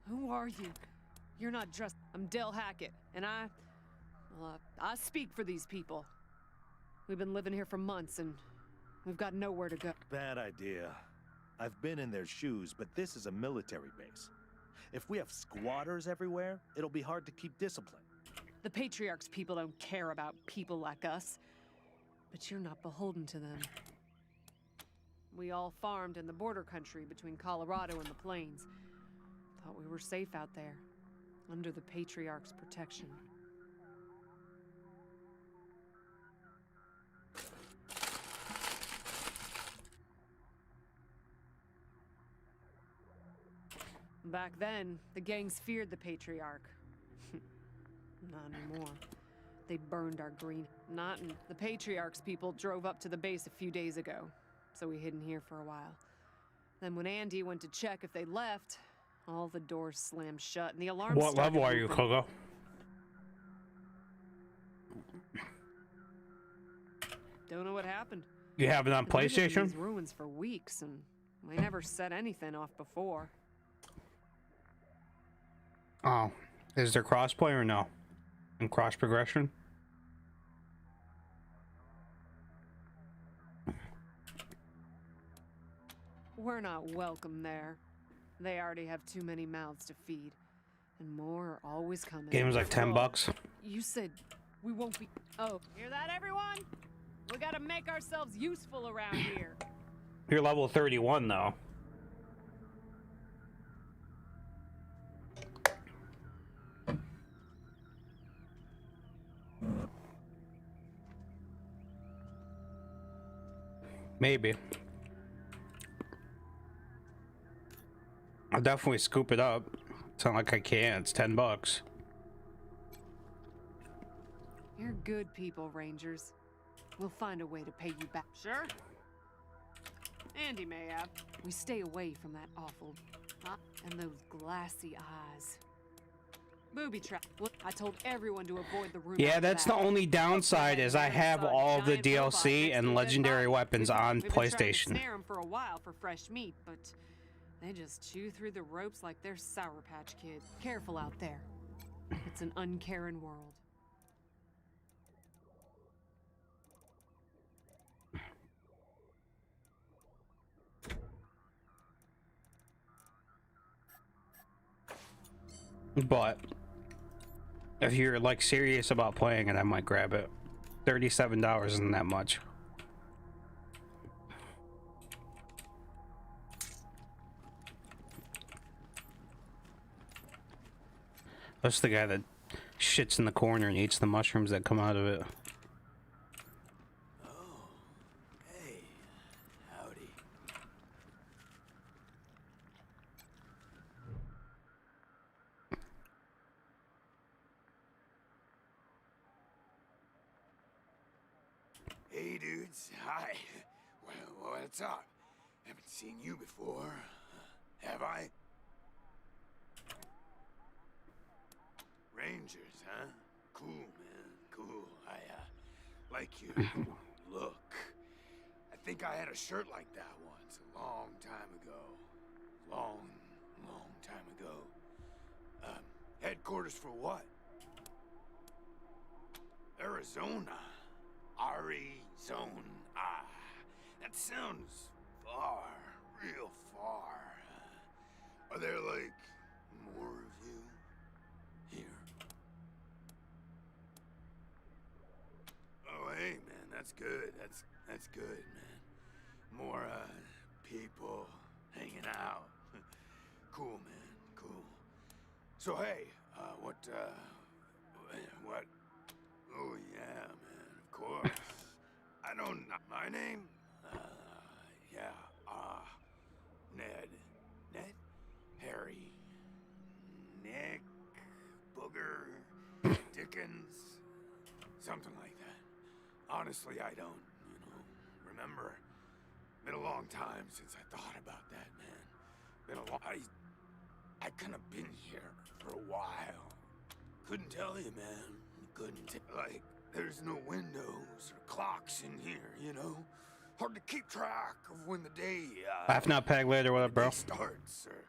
Who are you? You're not dressed. I'm Del Hackett, and I speak for these people. We've been living here for months, and we've got nowhere to go. Bad idea. I've been in their shoes, but this is a military base. If we have squatters everywhere, it'll be hard to keep discipline. The Patriarch's people don't care about people like us. But you're not beholden to them. We all farmed in the border country between Colorado and the Plains. Thought we were safe out there, under the Patriarch's protection. Back then, the gangs feared the Patriarch. Not anymore. They burned our green. The Patriarch's people drove up to the base a few days ago, so we hid in here for a while. Then when Andy went to check if they left, All the doors slammed shut, and the alarm. What level are you, Kogo? Don't know what happened. You have it on I've lived in PlayStation? these ruins for weeks, and we never set anything off before. Oh, is there crossplay or no? And cross progression? We're not welcome there. They already have too many mouths to feed, and more are always coming. Game's like After all, $10. You said we won't be. Oh, hear that, everyone? We gotta make ourselves useful around here. You're level 31 though. Maybe. I'll definitely scoop it up. It's not like I can't. It's $10. You're good people, Rangers. We'll find a way to pay you back. Sure? Andy may have. We stay away from that awful... and those glassy eyes. Booby trap. Look, I told everyone to avoid the room. Yeah, that's the only downside is I have all the DLC and legendary weapons on We've been trying to PlayStation. snare 'em for a while for fresh meat, but they just chew through the ropes like they're Sour Patch Kids. Careful out there. It's an uncaring world. But if you're like serious about playing it, I might grab it. $37 isn't that much. That's the guy that shits in the corner and eats the mushrooms that come out of it. Hey, howdy. Hey, dudes. Hi. Well, what's up? Haven't seen you before. Have I? Rangers, huh? Cool, man. Cool. I, like you. Look. I think I had a shirt like that once, a long time ago. Long time ago. Headquarters for what? Arizona. Arizona. That sounds far, real far. Are there, like, more of you here? Oh, hey, man, that's good. That's good, man. More, people hanging out. Cool, man, cool. So, hey, what? Oh, yeah, man, of course. I don't know. My name? Yeah, Ned. Ned? Harry. Nick. Booger. Dickens. Something like that. Honestly, I don't, remember. Been a long time since I thought about that, man. Been a long... I kind of been here for a while. Couldn't tell you, man. Like, there's no windows or clocks in here, Hard to keep track of when the day, Laugh Not Peg later, what up, bro? starts or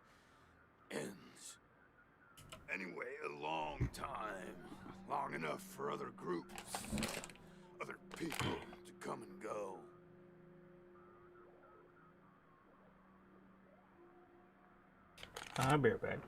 ends. Anyway, a long time. Long enough for other groups, other people to come and go. I'll be right back.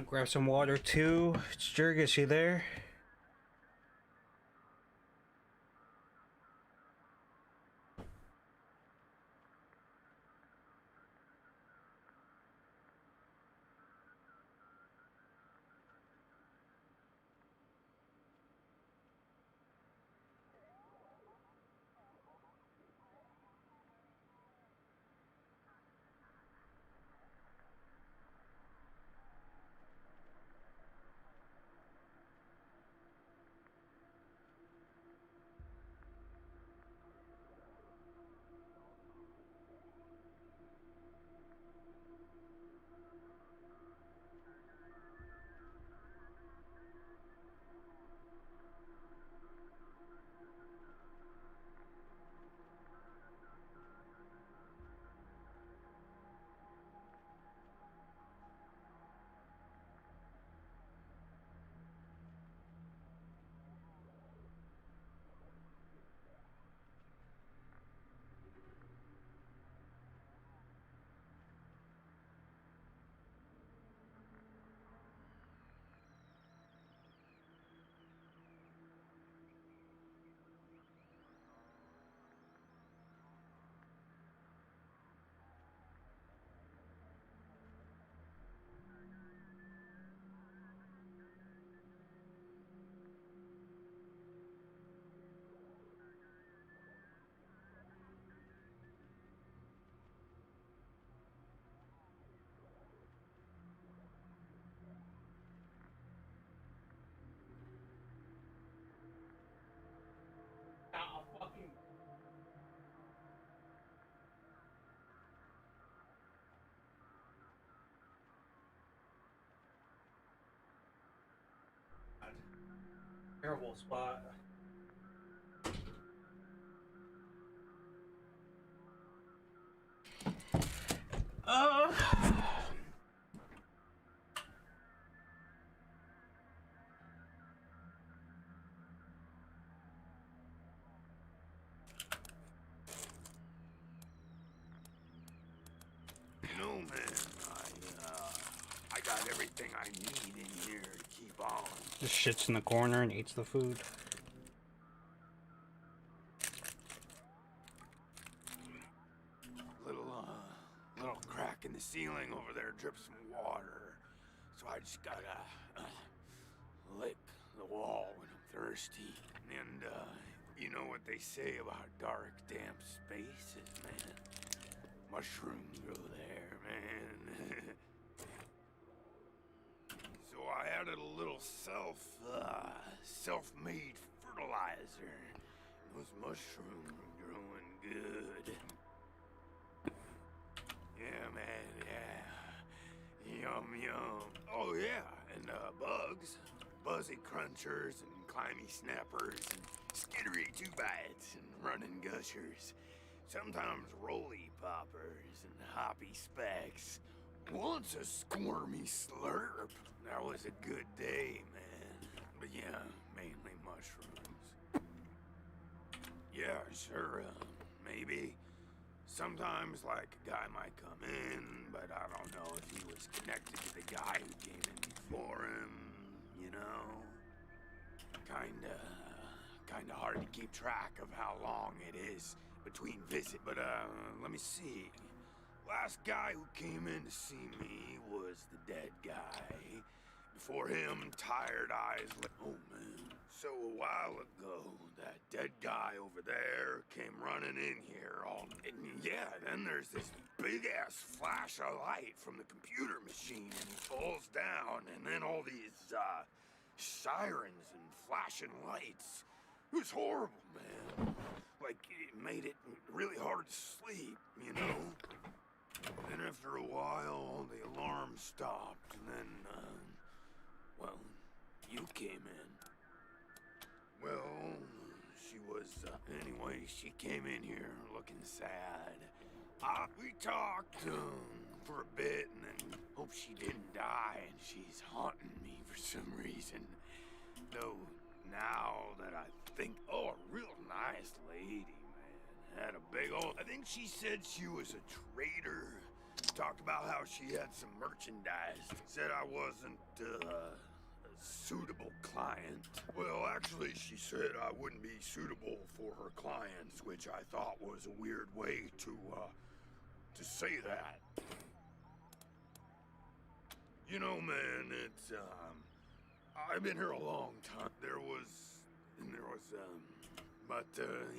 I'll grab some water too. Jurgis, you there? Terrible spot. No, man, I got everything I need in here to keep on. Just shits in the corner and eats the food. Little crack in the ceiling over there drips some water. So I just gotta lick the wall when I'm thirsty. And you know what they say about dark, damp spaces, man. Mushrooms grow there, man. So I added a little self-made fertilizer. Those mushrooms are growing good. Yeah, man, yeah. Yum, yum. Oh, yeah, and bugs. Buzzy crunchers and climby snappers and skittery two-bites and running gushers. Sometimes roly poppers and hoppy specks. Once a squirmy slurp. That was a good day, man. But yeah, mainly mushrooms. Yeah, sure, maybe. Sometimes, like, a guy might come in, but I don't know if he was connected to the guy who came in before him, you know? Kinda hard to keep track of how long it is between visits. But, let me see. Last guy who came in to see me was the dead guy. Before him, tired eyes oh, man. So a while ago, that dead guy over there came running in here and yeah, then there's this big-ass flash of light from the computer machine, and he falls down, and then all these, sirens and flashing lights. It was horrible, man. Like, it made it really hard to sleep, you know? Then after a while, the alarm stopped, and then, well, you came in. Well, she was, anyway, she came in here looking sad. We talked, for a bit, and then hope she didn't die, and she's haunting me for some reason. Though, now that I think, oh, a real nice lady, man. Had a big old, I think she said she was a traitor. talked about how she had some merchandise. Said I wasn't, a suitable client. Well, actually, she said I wouldn't be suitable for her clients, which I thought was a weird way to say that. You know, man, it's, I've been here a long time.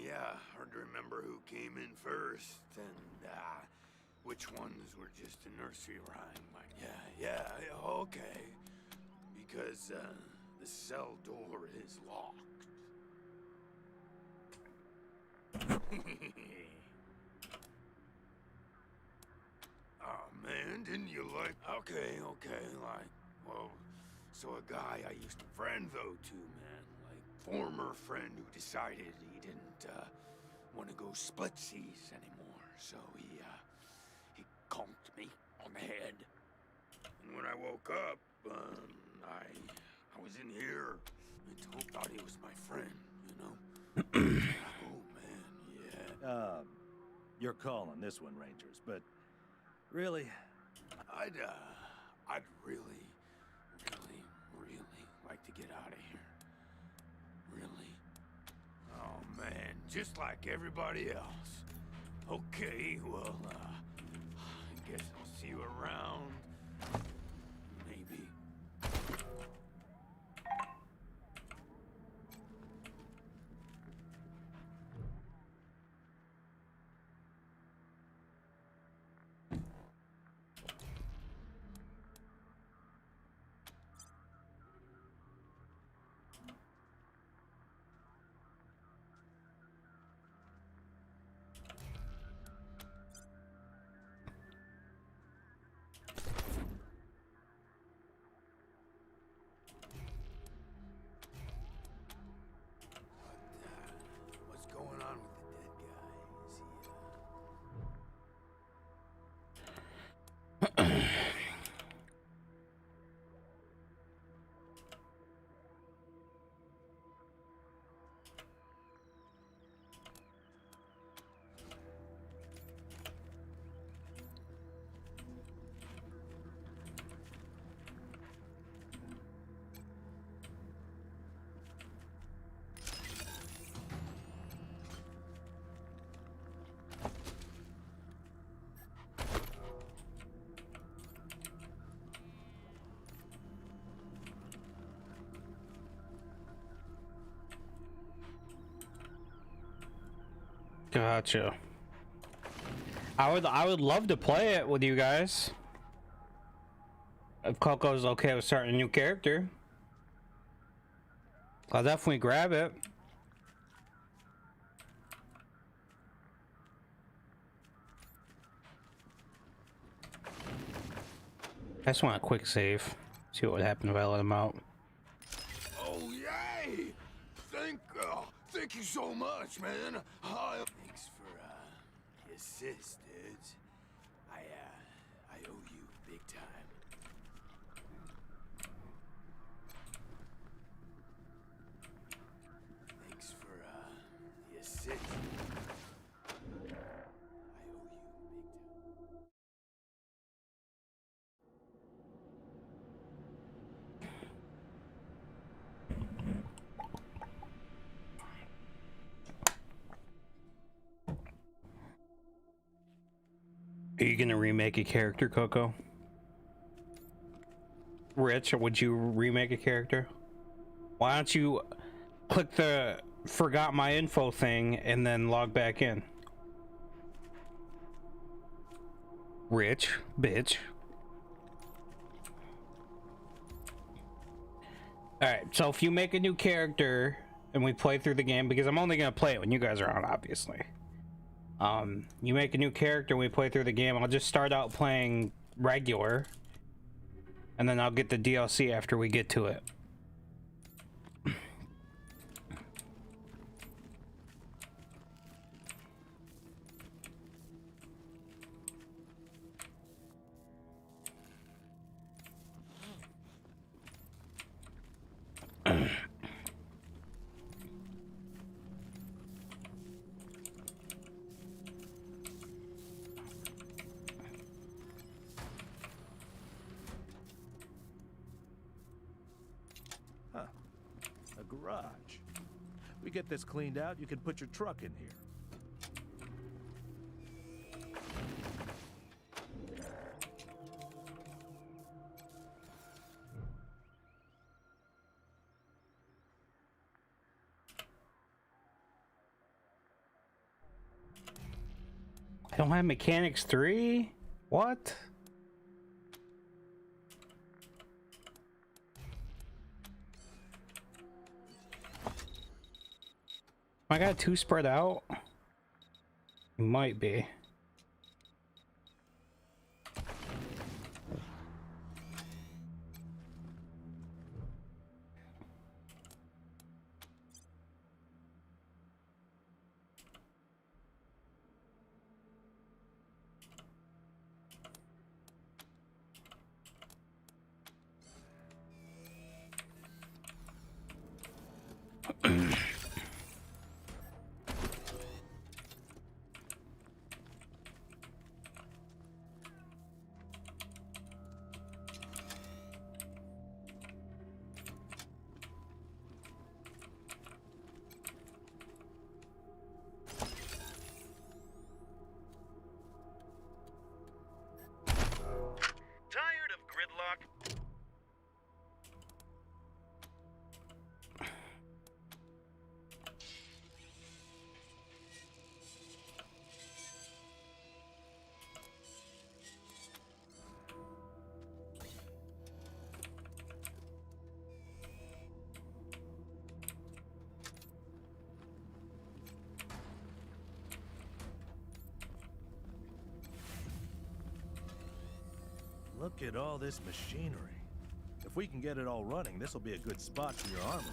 Yeah, hard to remember who came in first, and, which ones were just a nursery rhyme. Like, yeah, okay. Because, the cell door is locked. Oh, man, didn't you like... Okay, like, well, so a guy I used to friend, though, too, man. Like, former friend who decided he didn't, want to go splitsies anymore. So he conked me on the head. And when I woke up, I was in here. I thought he was my friend, you know? Oh, man, yeah. You're calling this one, Rangers, but really... I'd really like to get out of here. Really. Oh, man, just like everybody else. Okay, well, I guess I'll see you around. Maybe. What's going on with the dead guy? Is he, Gotcha. I would love to play it with you guys. If Coco's okay with starting a new character, I'll definitely grab it. I just want a quick save. See what would happen if I let him out. oh, yay! Thank you so much, man. Thanks for, the assist, dudes. I owe you big time. Thanks for, the assist. Are you gonna remake a character, Coco? Rich, would you remake a character? Why don't you click the forgot my info thing and then log back in? Rich, bitch. Alright, so if you make a new character and we play through the game, because I'm only gonna play it when you guys are on, obviously. You make a new character and we play through the game, I'll just start out playing regular. And then I'll get the DLC after we get to it. A garage. We get this cleaned out, you can put your truck in here. I don't have Mechanics 3? What? I got 2 spread out? Might be. Tired of gridlock? Look at all this machinery. If we can get it all running, this will be a good spot for your armory.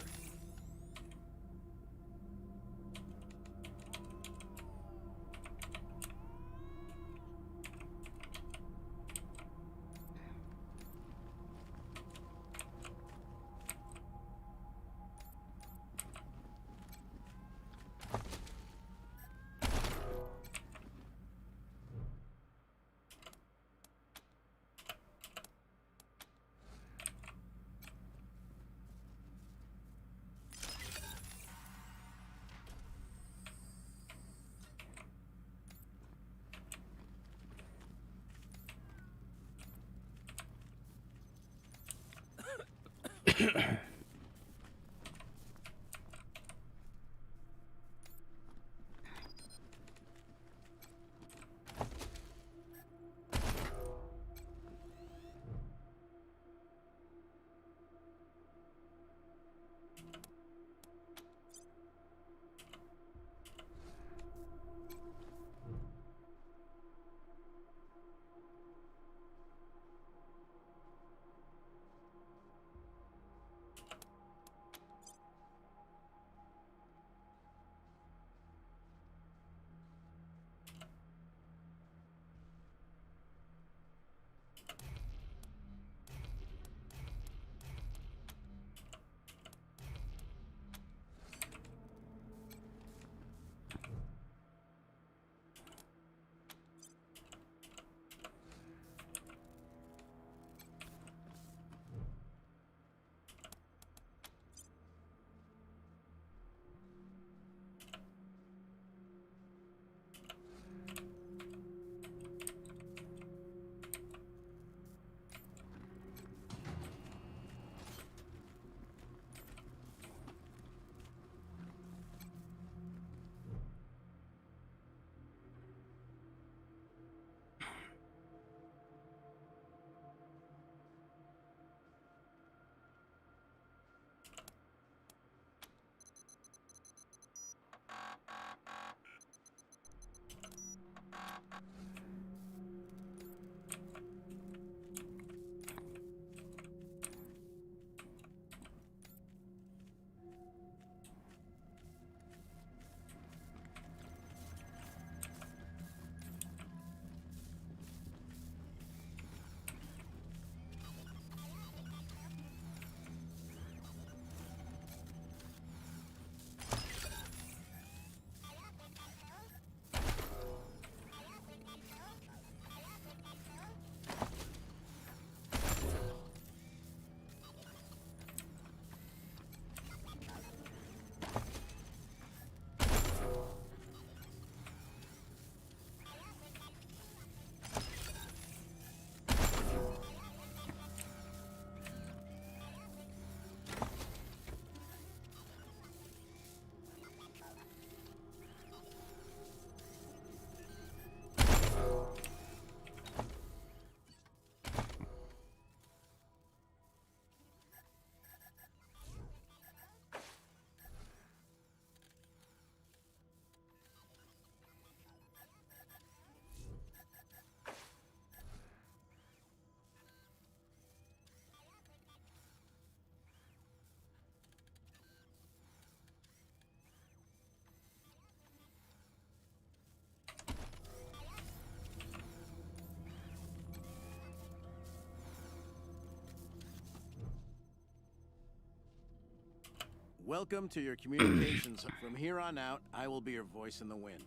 Welcome to your communications. From here on out, I will be your voice in the wind.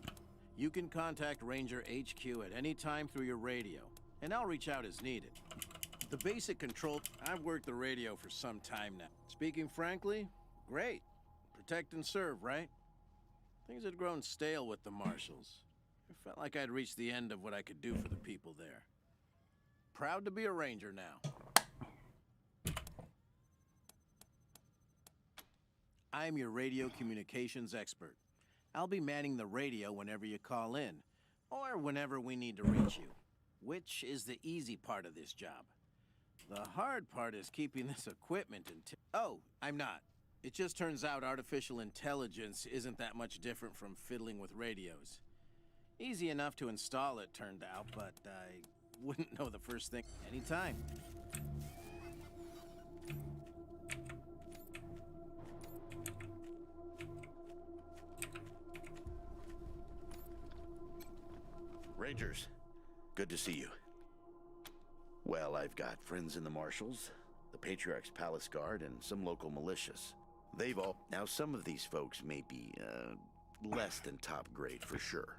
You can contact Ranger HQ at any time through your radio, and I'll reach out as needed. The basic control... I've worked the radio for some time now. Speaking frankly, great. Protect and serve, right? Things had grown stale with the Marshals. I felt like I'd reached the end of what I could do for the people there. Proud to be a Ranger now. I'm your radio communications expert. I'll be manning the radio whenever you call in, or whenever we need to reach you, which is the easy part of this job. The hard part is keeping this equipment until... Oh, I'm not. It just turns out artificial intelligence isn't that much different from fiddling with radios. Easy enough to install, it turned out, but I wouldn't know the first thing anytime. Rangers, good to see you. Well, I've got friends in the Marshals, the Patriarch's Palace Guard, and some local militias. They've all... Now, some of these folks may be, less than top grade for sure.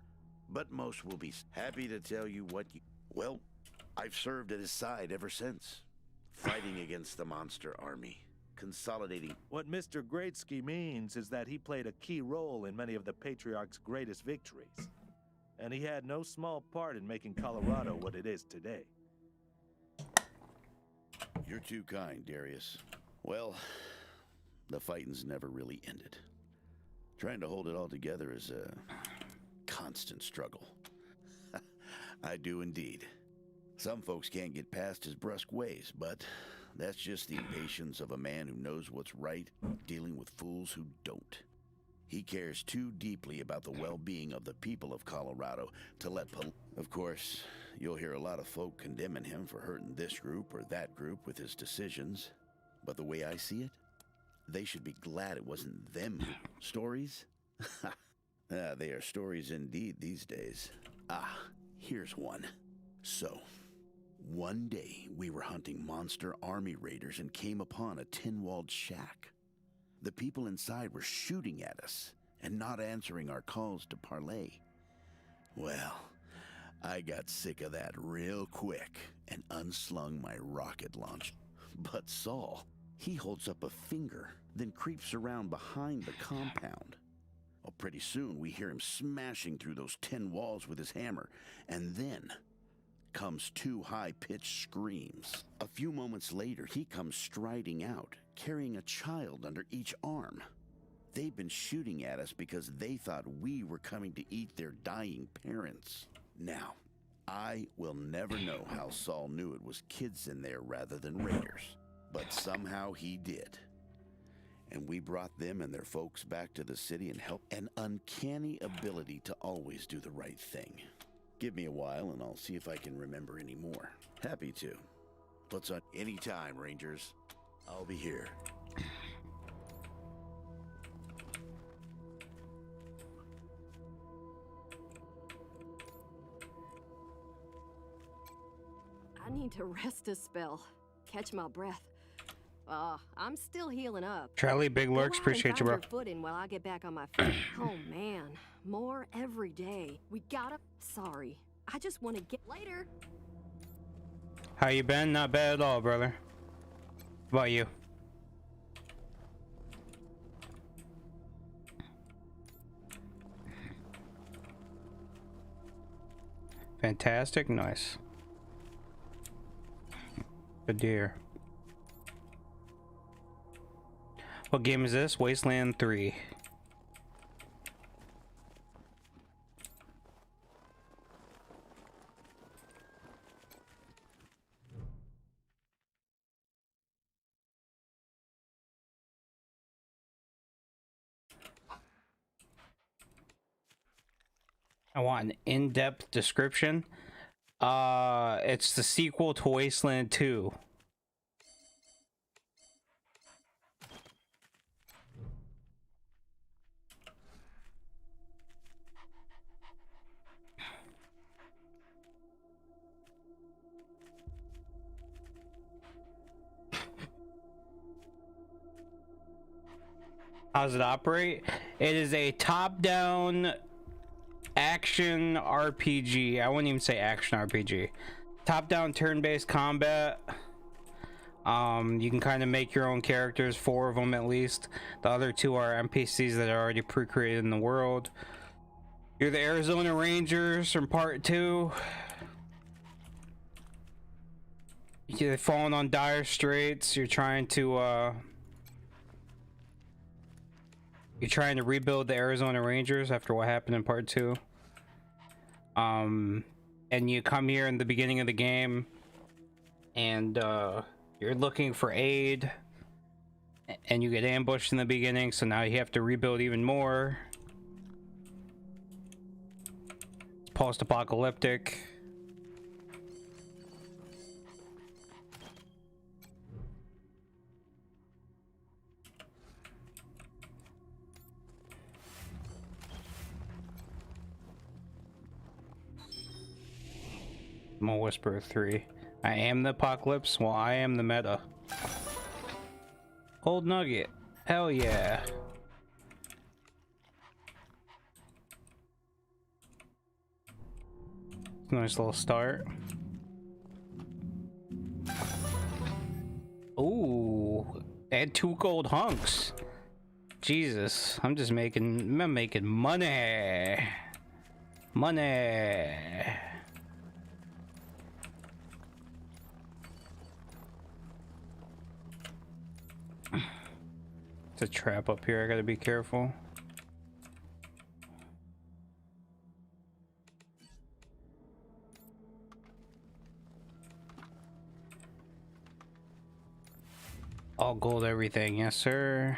But most will be happy to tell you what you... Well, I've served at his side ever since. Fighting against the monster army. Consolidating... What Mr. Greatsky means is that he played a key role in many of the Patriarch's greatest victories. And he had no small part in making Colorado what it is today. You're too kind, Darius. Well, the fighting's never really ended. Trying to hold it all together is a constant struggle. I do indeed. Some folks can't get past his brusque ways, but that's just the impatience of a man who knows what's right, dealing with fools who don't. He cares too deeply about the well-being of the people of Colorado to let Of course, you'll hear a lot of folk condemning him for hurting this group or that group with his decisions. But the way I see it, they should be glad it wasn't them who... Stories? They are stories indeed these days. Here's one. So, one day we were hunting monster army raiders and came upon a tin-walled shack. The people inside were shooting at us and not answering our calls to parley. Well, I got sick of that real quick and unslung my rocket launch. But Saul, he holds up a finger, then creeps around behind the compound. Well, pretty soon we hear him smashing through those tin walls with his hammer, and then comes two high-pitched screams. A few moments later, he comes striding out, carrying a child under each arm. They'd been shooting at us because they thought we were coming to eat their dying parents. Now, I will never know how Saul knew it was kids in there rather than raiders, but somehow he did. And we brought them and their folks back to the city and helped. An uncanny ability to always do the right thing. Give me a while and I'll see if I can remember any more. Happy to. What's on any time, Rangers? I'll be here. I need to rest a spell. Catch my breath. I'm still healing up. Charlie, big lurks, appreciate you, bro. Footing while I get back on my feet. Oh man, more every day. We gotta. Sorry, I just want to get later. How you been? Not bad at all, brother. How about you? Fantastic, nice. Good to hear. What game is this? Wasteland 3. I want an in-depth description. It's the sequel to Wasteland 2. How does it operate? It is a top-down action RPG. I wouldn't even say action RPG. Top-down turn-based combat. You can kind of make your own characters, 4 of them at least. The other 2 are NPCs that are already pre-created in the world. You're the Arizona Rangers from part 2. You're falling on dire straits. You're trying to rebuild the Arizona Rangers after what happened in part 2. And you come here in the beginning of the game, and you're looking for aid, and you get ambushed in the beginning, so now you have to rebuild even more. It's post-apocalyptic. I'm a Whisperer 3. I am the apocalypse. Well, I am the meta. Old Nugget. Hell yeah. Nice little start. Ooh, and 2 gold hunks. Jesus, I'm making money. Money. It's a trap up here. I gotta be careful. All gold everything, yes sir.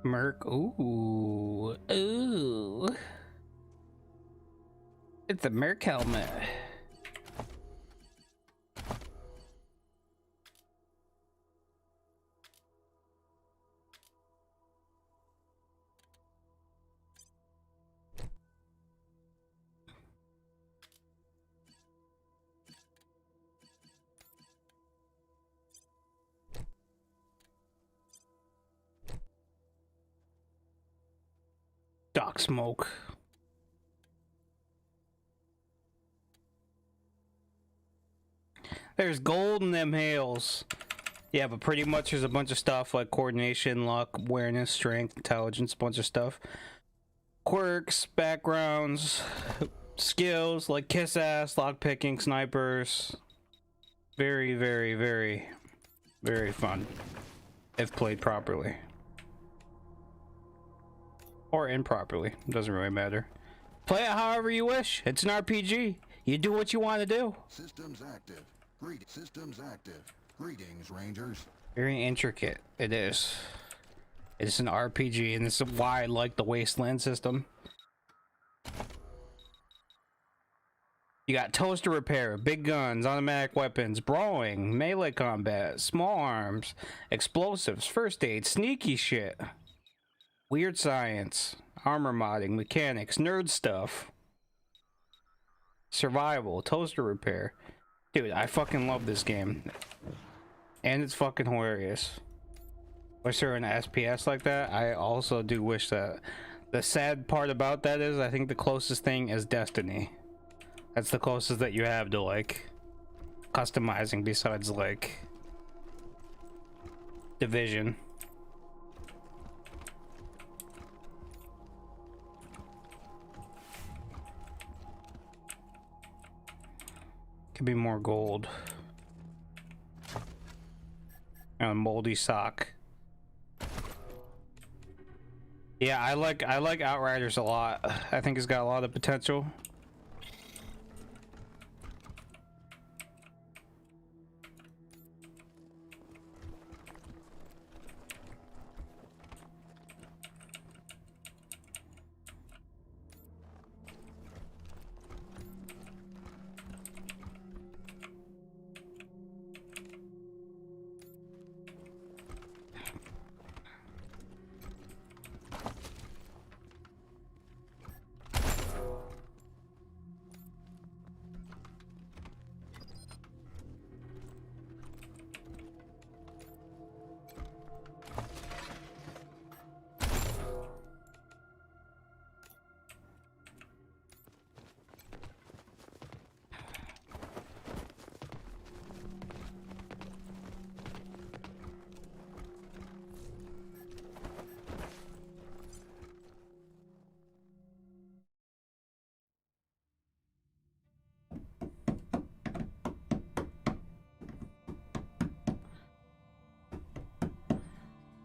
Merc, ooh, ooh. It's a Merc helmet. Dock smoke. There's gold in them hails. Yeah, but pretty much there's a bunch of stuff like coordination, luck, awareness, strength, intelligence, bunch of stuff. Quirks, backgrounds, skills like kiss ass, lockpicking, snipers. Very, very, very, very fun if played properly. Or improperly, doesn't really matter. Play it however you wish. It's an RPG. You do what you want to do. Systems active. Systems active. Greetings, Rangers. Very intricate. It is. It's an RPG, and this is why I like the Wasteland system. You got toaster repair, big guns, automatic weapons, brawling, melee combat, small arms, explosives, first aid, sneaky shit. Weird science, armor modding, mechanics, nerd stuff, survival, toaster repair. Dude, I fucking love this game. And it's fucking hilarious. Wish there were an SPS like that. I also do wish that. The sad part about that is I think the closest thing is Destiny. That's the closest that you have to like customizing besides like Division. Could be more gold. And a moldy sock. Yeah, I like Outriders a lot. I think it's got a lot of potential.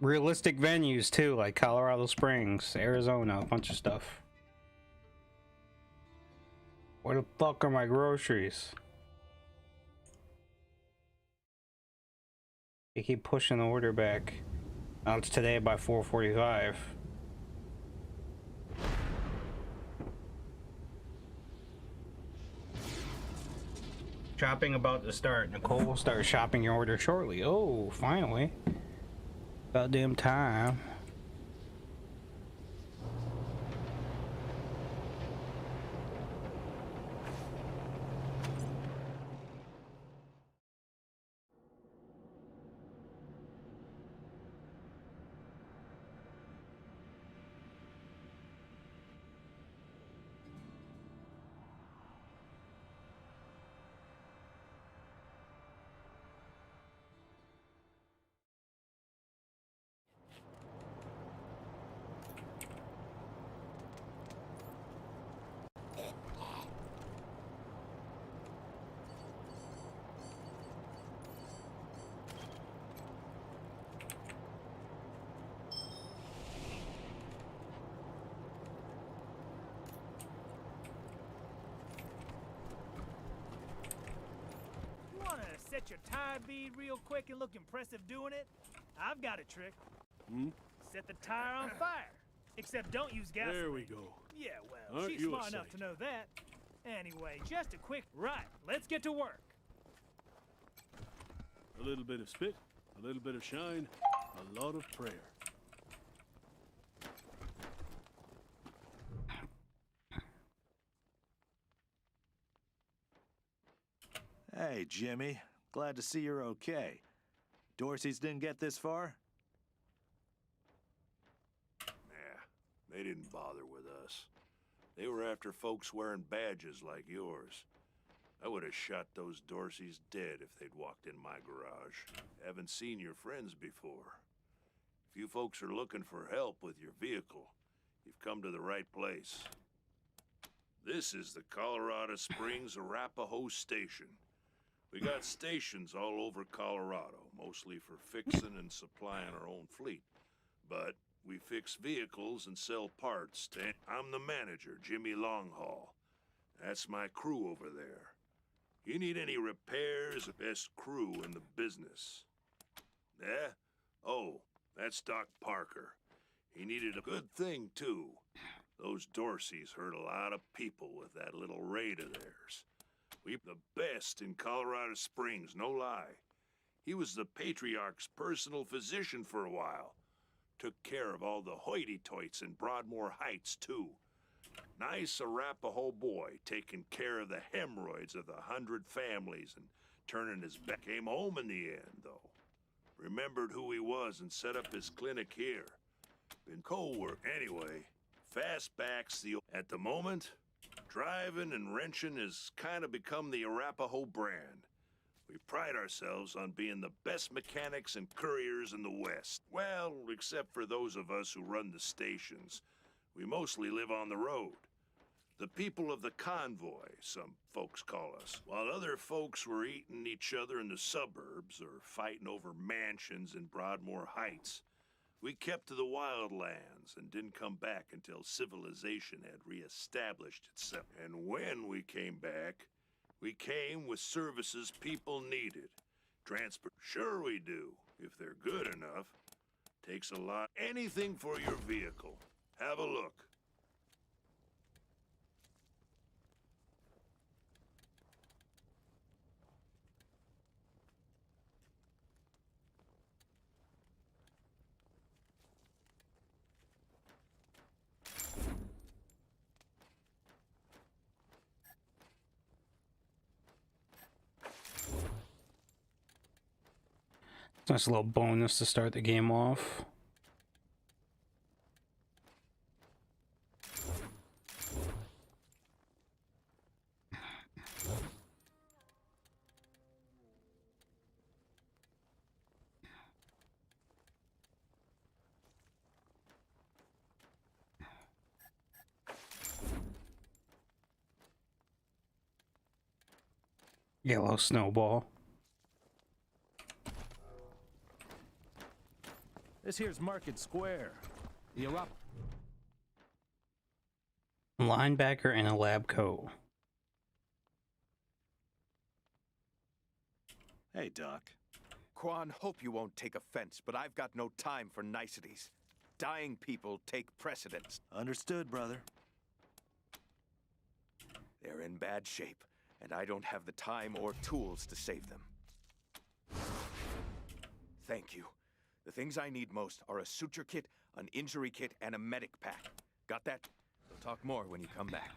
realistic venues too, like Colorado Springs, Arizona, a bunch of stuff. Where the fuck are my groceries? They keep pushing the order back. Now it's today by 4:45. Shopping about to start. Nicole will start shopping your order shortly. Oh, finally. Goddamn time. Set your tire bead real quick and look impressive doing it? I've got a trick. Set the tire on fire. Except don't use gasoline. There we go. Yeah, well, Aren't she's you a smart enough sight? to know that. Anyway, just a quick... Right, let's get to work. A little bit of spit, a little bit of shine, a lot of prayer. Hey, Jimmy. Glad to see you're okay. Dorsey's didn't get this far? Nah, they didn't bother with us. They were after folks wearing badges like yours. I would have shot those Dorseys dead if they'd walked in my garage. Haven't seen your friends before. If you folks are looking for help with your vehicle, you've come to the right place. This is the Colorado Springs Arapahoe Station. We got stations all over Colorado, mostly for fixing and supplying our own fleet. But we fix vehicles and sell parts. I'm the manager, Jimmy Longhaul. That's my crew over there. You need any repairs, the best crew in the business. Yeah? Oh, that's Doc Parker. He needed a good thing, too. Those Dorseys hurt a lot of people with that little raid of theirs. We're the best in Colorado Springs, no lie. He was the Patriarch's personal physician for a while. Took care of all the hoity-toits in Broadmoor Heights, too. Nice Arapahoe boy, taking care of the hemorrhoids of the 100 families and turning his back. Came home in the end, though. Remembered who he was and set up his clinic here. Been co-work. Anyway, Fastback's the... At the moment, driving and wrenching has kind of become the Arapahoe brand. We pride ourselves on being the best mechanics and couriers in the West. Well, except for those of us who run the stations. We mostly live on the road. The people of the convoy, some folks call us. While other folks were eating each other in the suburbs or fighting over mansions in Broadmoor Heights, we kept to the wildlands and didn't come back until civilization had reestablished itself. And when we came back, we came with services people needed. Transport, sure we do, if they're good enough. Takes a lot. Anything for your vehicle. Have a look. Nice little bonus to start the game off. Yellow snowball. This here's Market Square. You up? Linebacker in a lab coat. Hey, Doc. Quan, hope you won't take offense, but I've got no time for niceties. Dying people take precedence. Understood, brother. They're in bad shape, and I don't have the time or tools to save them. Thank you. The things I need most are a suture kit, an injury kit, and a medic pack. Got that? We'll talk more when you come back.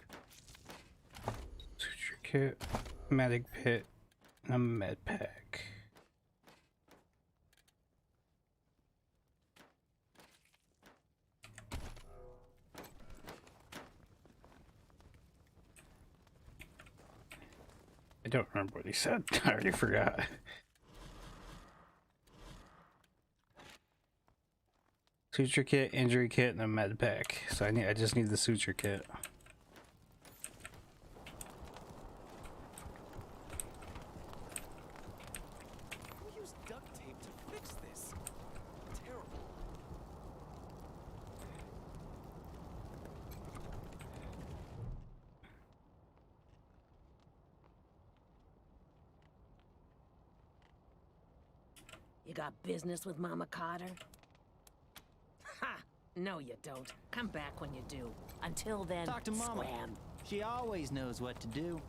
Suture kit, medic pit, and a med pack. I don't remember what he said. I already forgot. Suture kit, injury kit, and a med pack. So I just need the suture kit. Who used duct tape to fix this? Terrible. You got business with Mama Carter? Ha! No, you don't. Come back when you do. Until then, Talk to Mama. scram. She always knows what to do.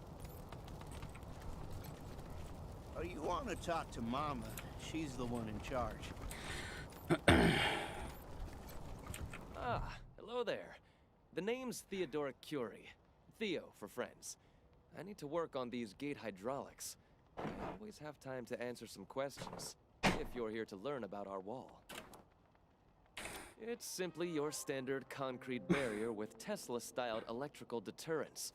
Oh, you want to talk to Mama? She's the one in charge. Ah, hello there. The name's Theodoric Curie. Theo for friends. I need to work on these gate hydraulics. I always have time to answer some questions, if you're here to learn about our wall. It's simply your standard concrete barrier with Tesla-styled electrical deterrence.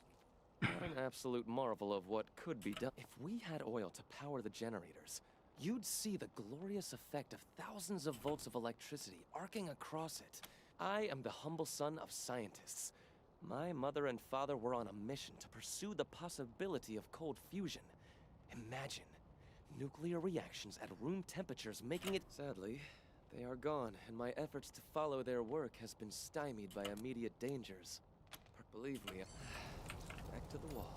Not an absolute marvel of what could be done. If we had oil to power the generators, you'd see the glorious effect of thousands of volts of electricity arcing across it. I am the humble son of scientists. My mother and father were on a mission to pursue the possibility of cold fusion. Imagine nuclear reactions at room temperatures making it... Sadly, they are gone, and my efforts to follow their work has been stymied by immediate dangers. But believe me, back to the wall.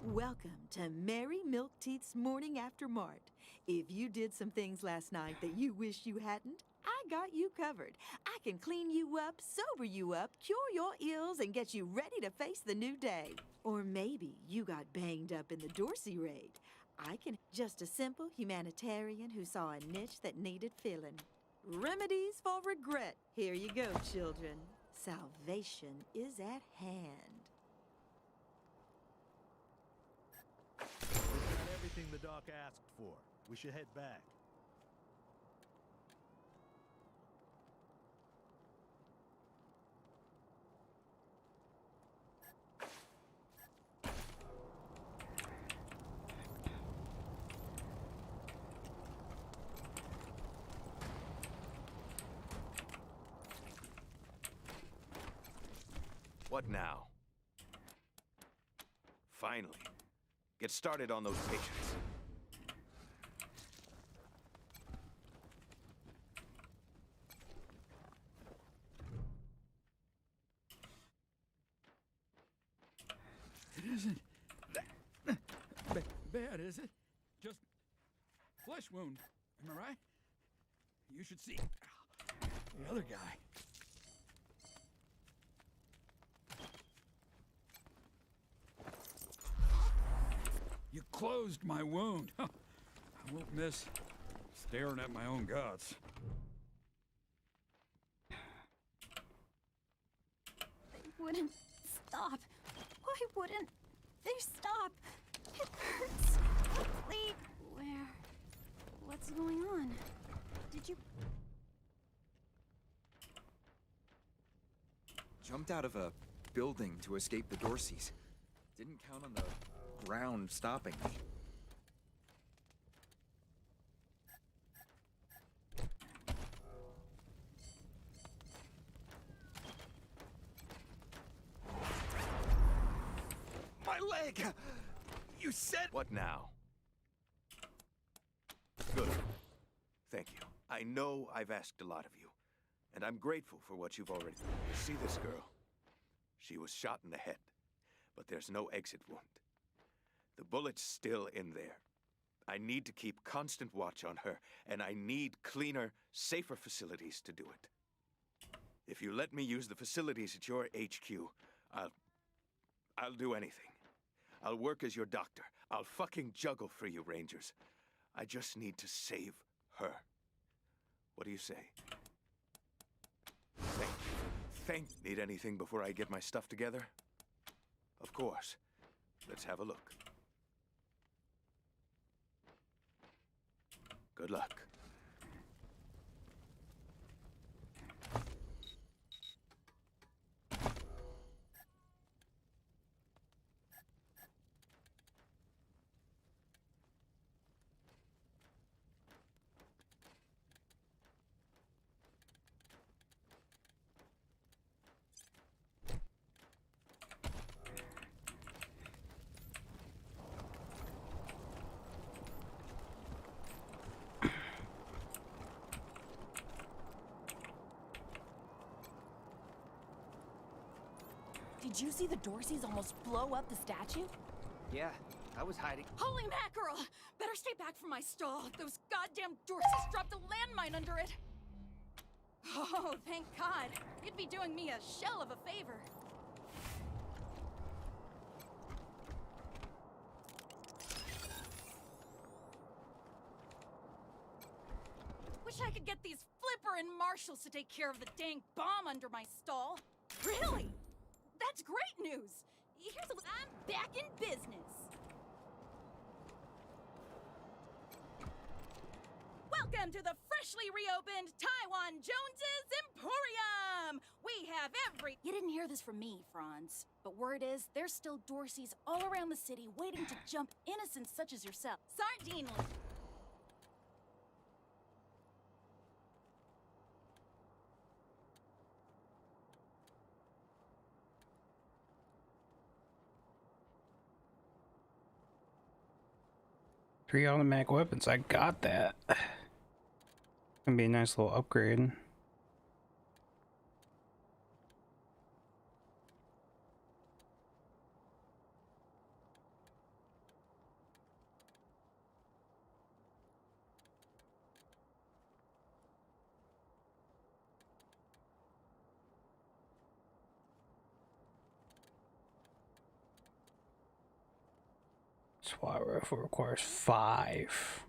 Welcome to Mary Milkteeth's Morning After Mart. If you did some things last night that you wish you hadn't, I got you covered. I can clean you up, sober you up, cure your ills, and get you ready to face the new day. Or maybe you got banged up in the Dorsey raid. I can just a simple humanitarian who saw a niche that needed filling. Remedies for regret. Here you go, children. Salvation is at hand. We've got everything the doc asked for. We should head back. What now? Finally. Get started on those patients. It isn't bad, is it? Just flesh wound. Am I right? You should see the other guy. You closed my wound. I won't miss staring at my own guts. They wouldn't stop. Why wouldn't they stop? It hurts. I bleed. Where? What's going on? Did you... Jumped out of a building to escape the Dorseys. Didn't count on the ground stopping me. My leg! You said... What now? Thank you. I know I've asked a lot of you, and I'm grateful for what you've already done. See this girl? She was shot in the head, but there's no exit wound. The bullet's still in there. I need to keep constant watch on her, and I need cleaner, safer facilities to do it. If you let me use the facilities at your HQ, I'll do anything. I'll work as your doctor. I'll fucking juggle for you, Rangers. I just need to save her. What do you say? Need anything before I get my stuff together? Of course. Let's have a look. Good luck. Did you see the Dorseys almost blow up the statue? Yeah, I was hiding. Holy mackerel! Better stay back from my stall. Those goddamn Dorseys dropped a landmine under it. Oh, thank God. You'd be doing me a shell of a favor. Wish I could get these Flipper and Marshals to take care of the dang bomb under my stall. Really? That's great news! I'm back in business! Welcome to the freshly reopened Taiwan Jones's Emporium! We have every— You didn't hear this from me, Franz. But word is, there's still Dorseys all around the city waiting to jump innocents such as yourself. Sardine— Three automatic weapons. I got that. Gonna be a nice little upgrade. SWAT rifle requires 5.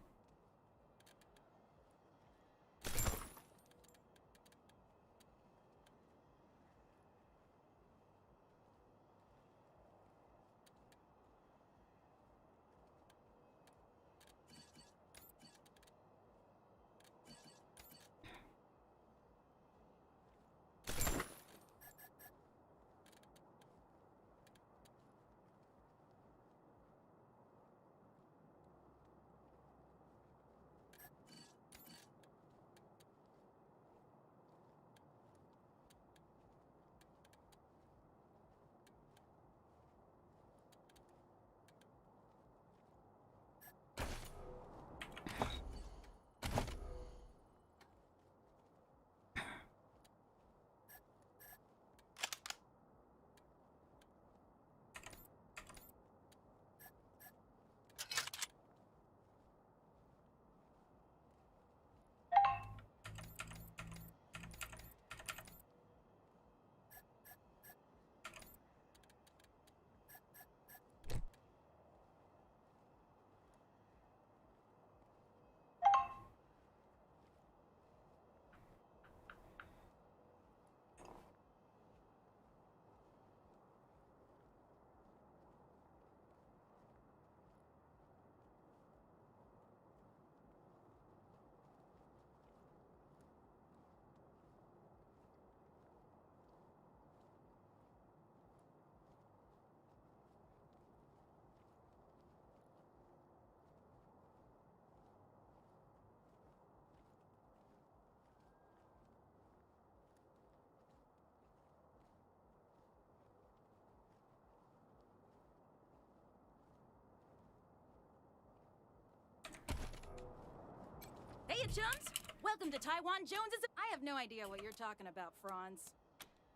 Hiya, chums! Welcome to Taiwan Jones's. I have no idea what you're talking about, Franz.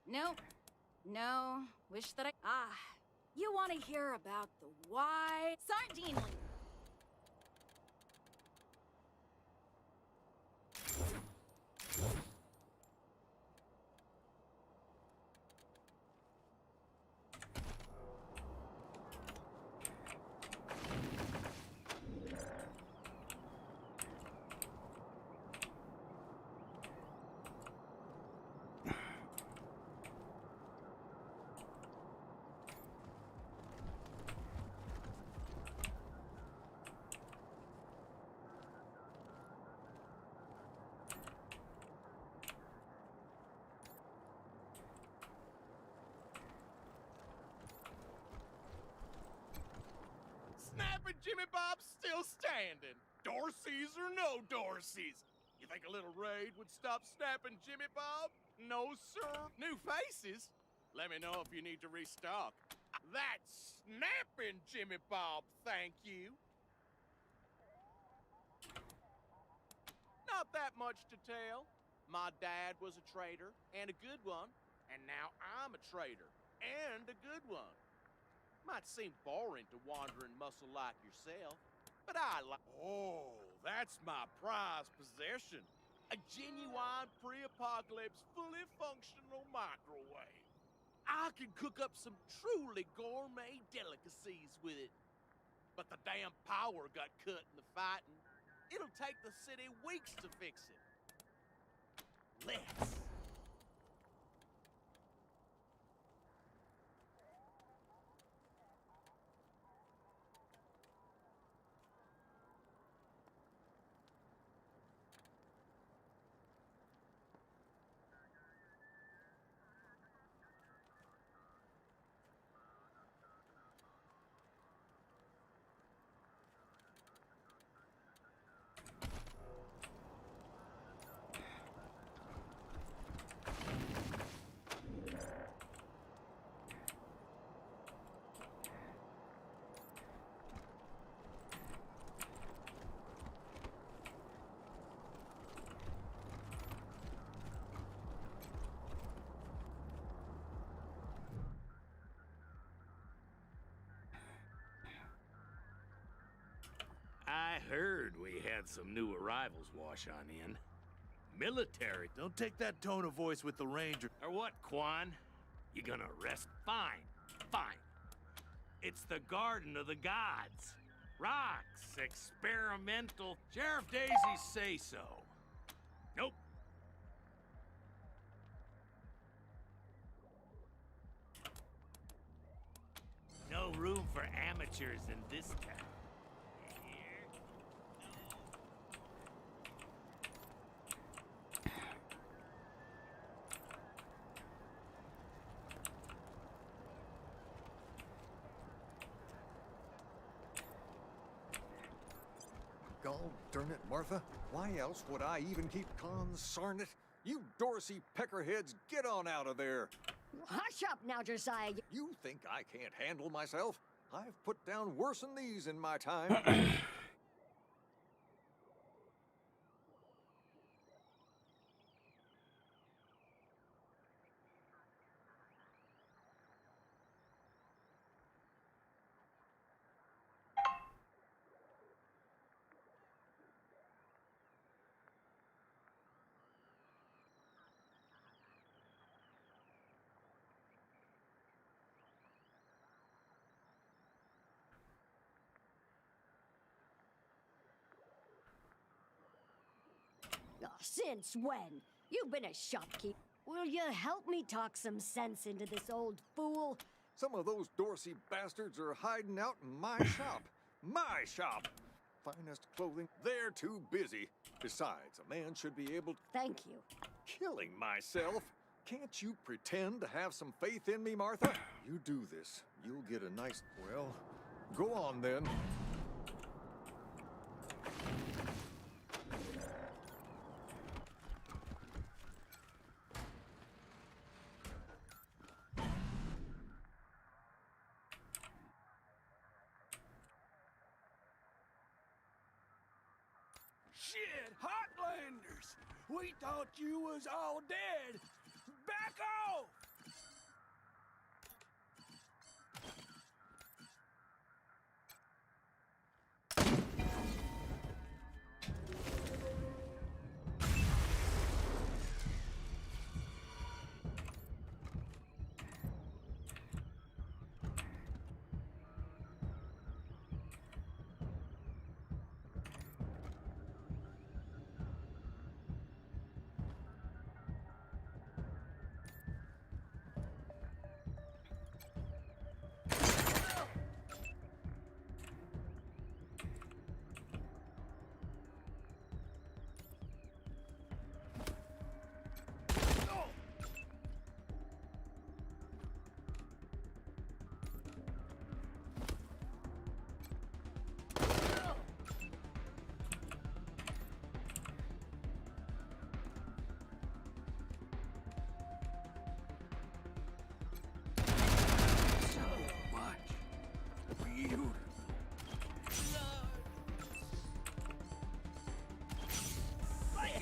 Nope. No. Wish that I. Ah. You want to hear about the why? Sardine. Snapping Jimmy Bob's still standing. Dorsey's or no Dorsey's. You think a little raid would stop snapping Jimmy Bob? No, sir. New faces? Let me know if you need to restock. That's snapping Jimmy Bob, thank you. Not that much to tell. My dad was a trader, and a good one. And now I'm a trader, and a good one. Might seem boring to wandering muscle like yourself, but I like. Oh, that's my prized possession. A genuine pre-apocalypse, fully functional microwave. I can cook up some truly gourmet delicacies with it. But the damn power got cut in the fighting. It'll take the city weeks to fix it. Let's. I heard we had some new arrivals wash on in. Military. Don't take that tone of voice with the ranger. Or what, Quan? You gonna arrest? Fine, fine. It's the Garden of the Gods. Rocks, experimental. Sheriff Daisy say so. Nope. No room for amateurs in this town. Gall darn it, Martha. Why else would I even keep consarn it? You Dorsey peckerheads, get on out of there. Hush up now, Josiah. You think I can't handle myself? I've put down worse than these in my time. Since when? You've been a shopkeep. Will you help me talk some sense into this old fool? Some of those Dorsey bastards are hiding out in my shop. My shop! Finest clothing. They're too busy. Besides, a man should be able to... Thank you. Killing myself? Can't you pretend to have some faith in me, Martha? You do this, you'll get a nice... Well, go on then. Shit! Hot Rangers! We thought you was all dead! Back off!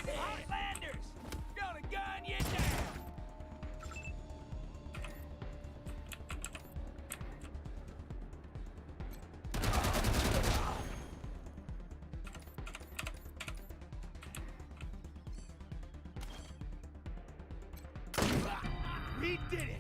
Outlanders! Gonna gun you down! We did it!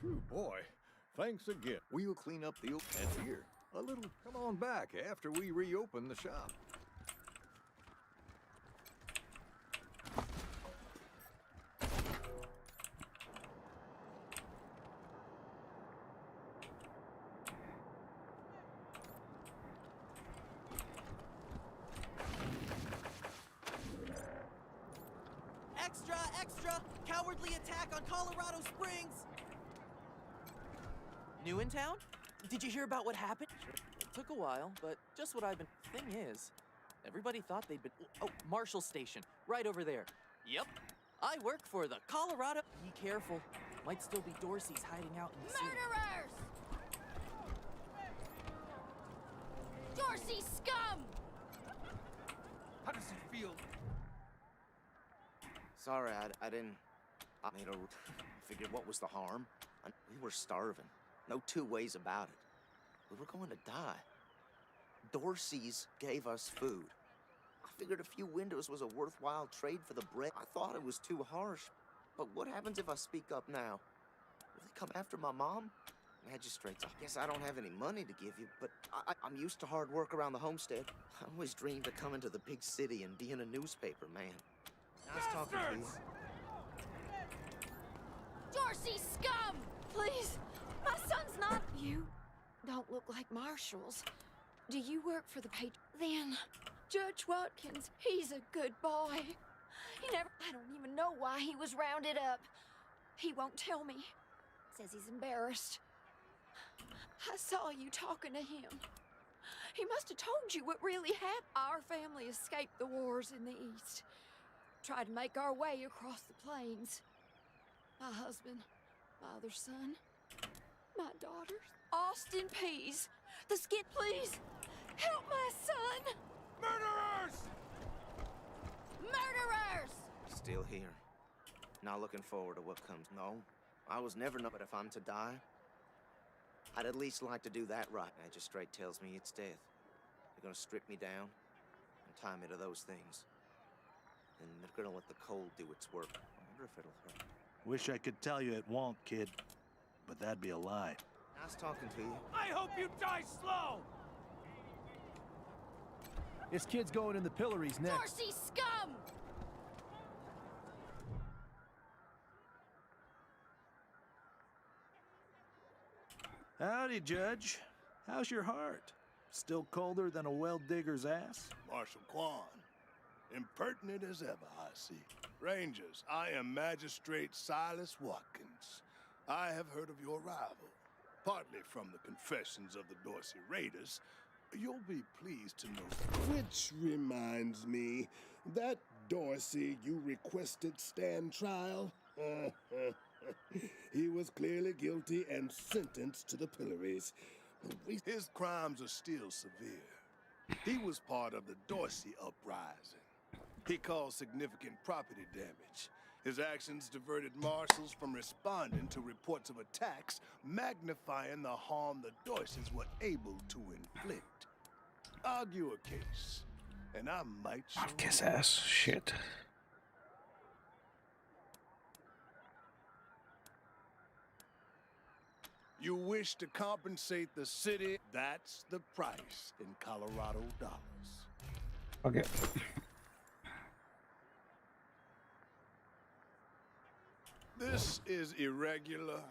Phew, boy. Thanks again. We'll clean up the old and here. A little. Come on back after we reopen the shop. Extra, extra! Cowardly attack on Colorado Springs! New in town? Did you hear about what happened? It took a while, but just what I've been... Thing is, everybody thought they'd been... Oh, Marshall Station, right over there. Yep. I work for the Colorado... Be careful. Might still be Dorsey's hiding out in the city. Murderers! Dorsey scum! How does it feel? Sorry, I didn't... I made a... Figured what was the harm? We were starving. No two ways about it. We were going to die. Dorsey's gave us food. I figured a few windows was a worthwhile trade for the bread. I thought it was too harsh. But what happens if I speak up now? Will they come after my mom? Magistrates, I guess I don't have any money to give you, but I'm used to hard work around the homestead. I always dreamed of coming to the big city and being a newspaper man. Nice talking to you. Dorsey scum! Please, my son's not... You don't look like Marshall's. Do you work for the Then, Judge Watkins, he's a good boy. I don't even know why he was rounded up. He won't tell me. Says he's embarrassed. I saw you talking to him. He must have told you what really happened. Our family escaped the wars in the East. Tried to make our way across the plains. My husband, my other son, my daughters. Austin Pease, the skid, please. Help my son! Murderers! Murderers! Still here. Not looking forward to what comes. No, I was never but if I'm to die, I'd at least like to do that right. Magistrate tells me it's death. They're gonna strip me down and tie me to those things. And they're gonna let the cold do its work. I wonder if it'll hurt. Wish I could tell you it won't, kid. But that'd be a lie. Nice talking to you. I hope you die slow! This kid's going in the pillories next. Dorsey scum! Howdy, Judge. How's your heart? Still colder than a well digger's ass? Marshal Quan. Impertinent as ever, I see. Rangers, I am Magistrate Silas Watkins. I have heard of your arrival, partly from the confessions of the Dorsey Raiders. You'll be pleased to know. Which reminds me, that Dorsey you requested stand trial? He was clearly guilty and sentenced to the pillories. His crimes are still severe. He was part of the Dorsey uprising. He caused significant property damage. His actions diverted marshals from responding to reports of attacks, magnifying the harm the Dorseys were able to inflict. Argue a case, and I might show Kiss ass. Shit. You wish to compensate the city, that's the price in Colorado dollars. Okay. This is irregular,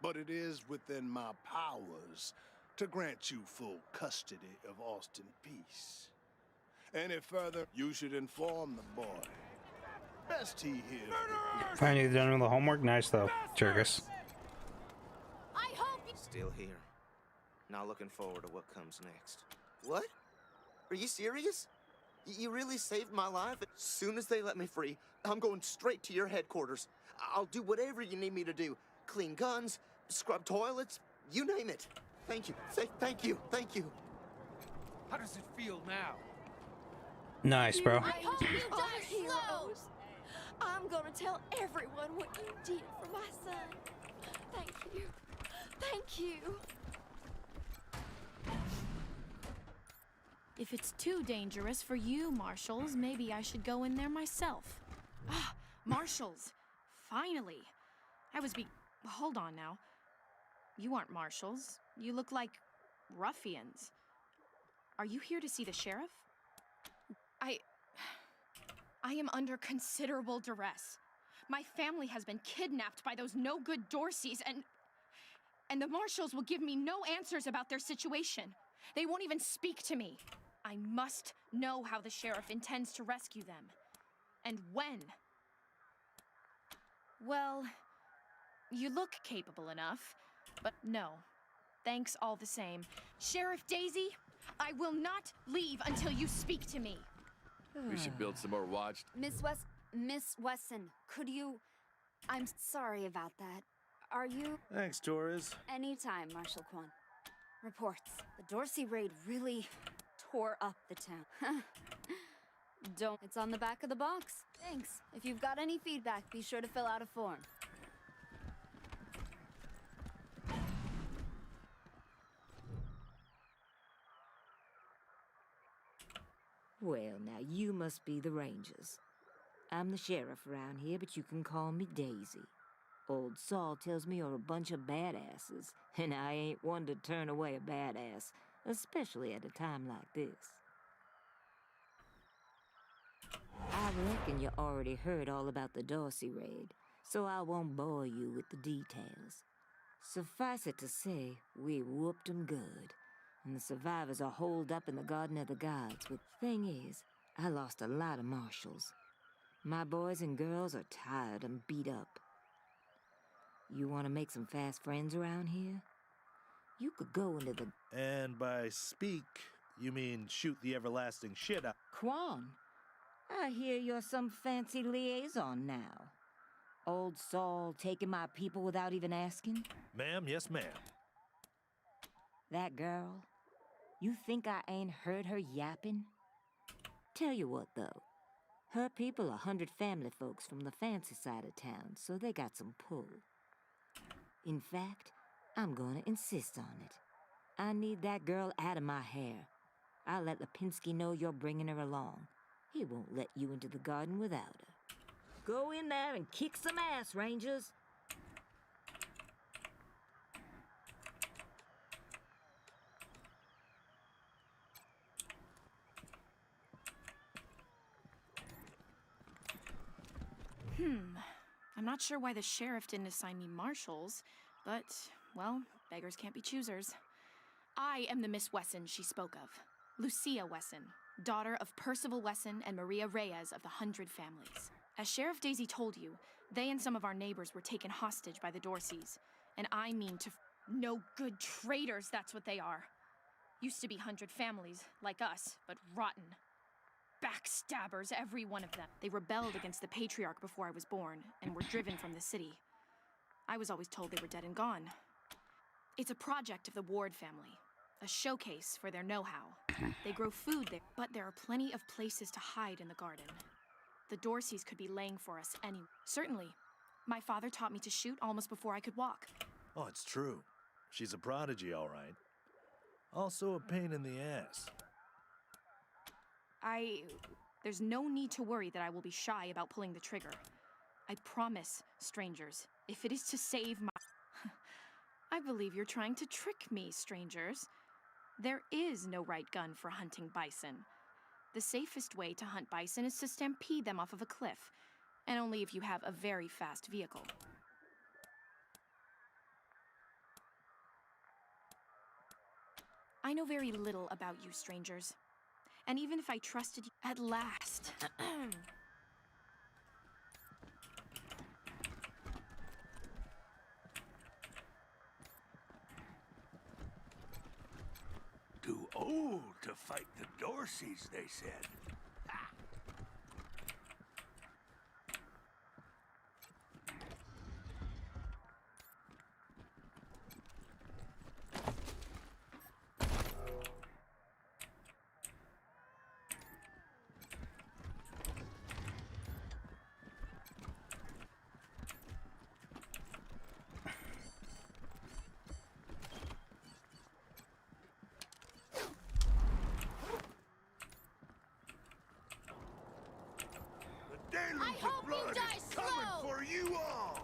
but it is within my powers to grant you full custody of Austin Peace. Any further, you should inform the boy. Best he hears. Finally done with the homework. Nice though, Jerkus. I hope you... Still here. Not looking forward to what comes next. What? Are you serious? You really saved my life? As soon as they let me free, I'm going straight to your headquarters. I'll do whatever you need me to do. Clean guns, scrub toilets, you name it. Thank you. Thank you. Thank you. How does it feel now? Nice, bro. I hope you die slow! I'm gonna tell everyone what you did for my son. Thank you. Thank you. If it's too dangerous for you, Marshals, maybe I should go in there myself. Ah, Marshals! Finally! Hold on now. You aren't Marshals. You look like ruffians. Are you here to see the sheriff? I am under considerable duress. My family has been kidnapped by those no-good Dorseys, and the Marshals will give me no answers about their situation. They won't even speak to me. I must know how the sheriff intends to rescue them. And when. Well, you look capable enough, but no. Thanks all the same. Sheriff Daisy, I will not leave until you speak to me. We should build some more watch. Miss Wesson, could you... I'm sorry about that. Are you... Thanks, Torres. Anytime, Marshal Quan. Reports. The Dorsey raid really tore up the town. Don't... It's on the back of the box. Thanks. If you've got any feedback, be sure to fill out a form. Well, now you must be the Rangers. I'm the sheriff around here, but you can call me Daisy. Old Saul tells me you're a bunch of badasses, and I ain't one to turn away a badass, especially at a time like this. I reckon you already heard all about the Dorsey raid, so I won't bore you with the details. Suffice it to say, we whooped 'em good. and the survivors are holed up in the Garden of the Gods. But thing is, I lost a lot of marshals. My boys and girls are tired and beat up. You want to make some fast friends around here? You could go into the... And by speak, you mean shoot the everlasting shit out. Quan, I hear you're some fancy liaison now. Old Saul taking my people without even asking? Ma'am, yes ma'am. That girl, you think I ain't heard her yapping? Tell you what, though. Her people are 100 family folks from the fancy side of town, so they got some pull. In fact, I'm gonna insist on it. I need that girl out of my hair. I'll let Lipinski know you're bringing her along. He won't let you into the garden without her. Go in there and kick some ass, Rangers. I'm not sure why the sheriff didn't assign me marshals, but, well, beggars can't be choosers. I am the Miss Wesson she spoke of. Lucia Wesson, daughter of Percival Wesson and Maria Reyes of the 100 Families. As Sheriff Daisy told you, they and some of our neighbors were taken hostage by the Dorseys, and I mean to... No good traitors, that's what they are. Used to be 100 Families, like us, but rotten. Backstabbers, every one of them. They rebelled against the Patriarch before I was born, and were driven from the city. I was always told they were dead and gone. It's a project of the Ward family, a showcase for their know-how. They grow food there, but there are plenty of places to hide in the garden. The Dorseys could be laying for us anyway. Certainly. My father taught me to shoot almost before I could walk. Oh, it's true. She's a prodigy, all right. Also a pain in the ass. There's no need to worry that I will be shy about pulling the trigger. I promise, strangers, if it is to save my... I believe you're trying to trick me, strangers. There is no right gun for hunting bison. The safest way to hunt bison is to stampede them off of a cliff, and only if you have a very fast vehicle. I know very little about you, strangers. And even if I trusted you at last... Too old to fight the Dorseys, they said. I hope you die slow! For you all!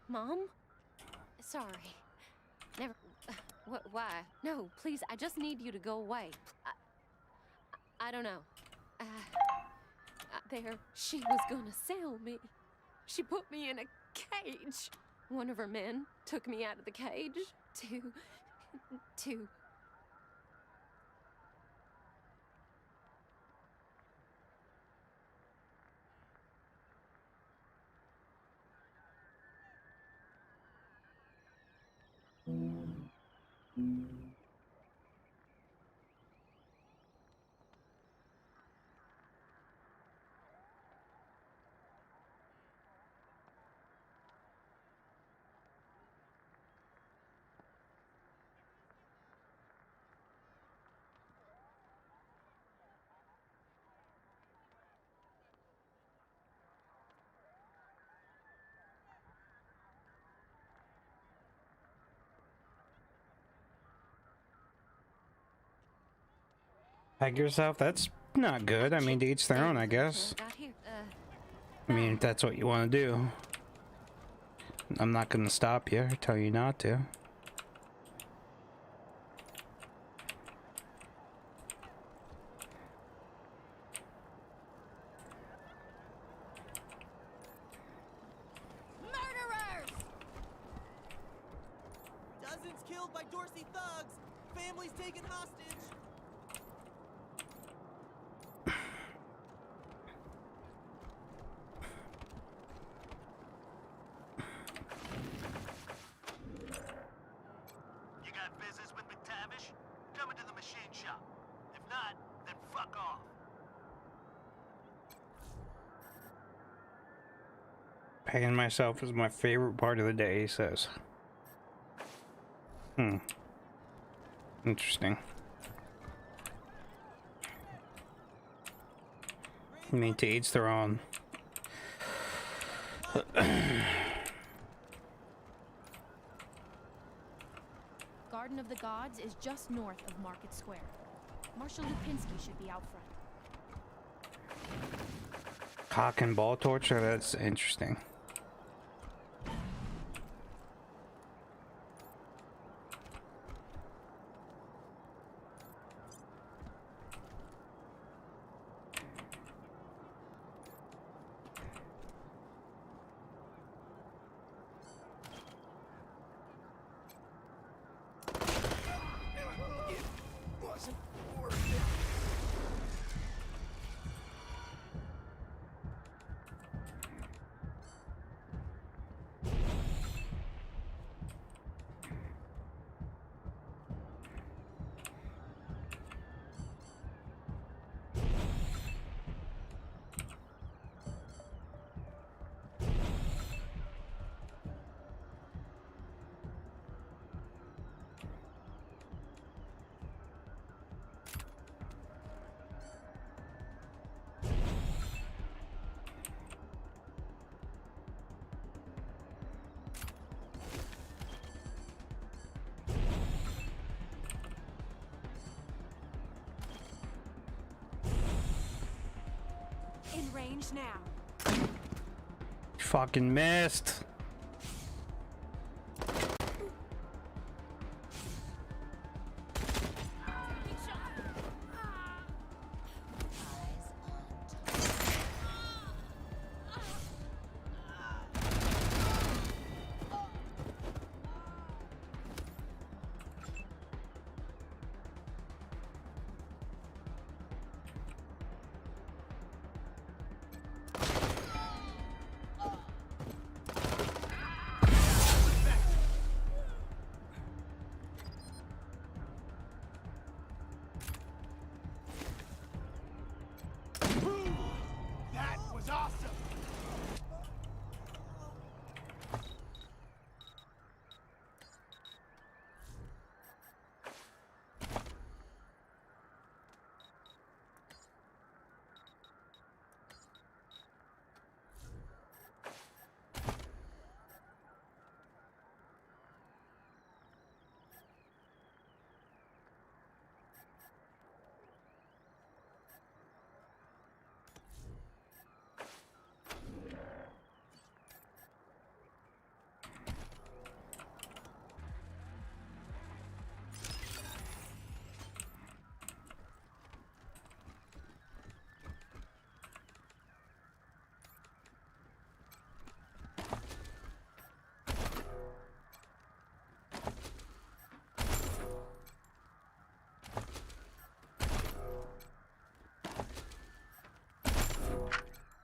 Mom? Sorry. Never... Why? No, please, I just need you to go away. I don't know. There, she was gonna sell me. She put me in a cage. One of her men took me out of the cage to... Hang yourself? That's not good. I mean, to each their own, I guess. I mean, if that's what you want to do. I'm not going to stop you or tell you not to. Students killed by Dorsey thugs. Families taken hostage. You got business with McTavish? Come into the machine shop. If not, then fuck off. Paying myself is my favorite part of the day, he says. Interesting. I mean, to each their own. Garden of the Gods is just north of Market Square. Marshal Lupinski should be out front. Cock and ball torture? That's interesting. In range now. Fucking missed. That was awesome!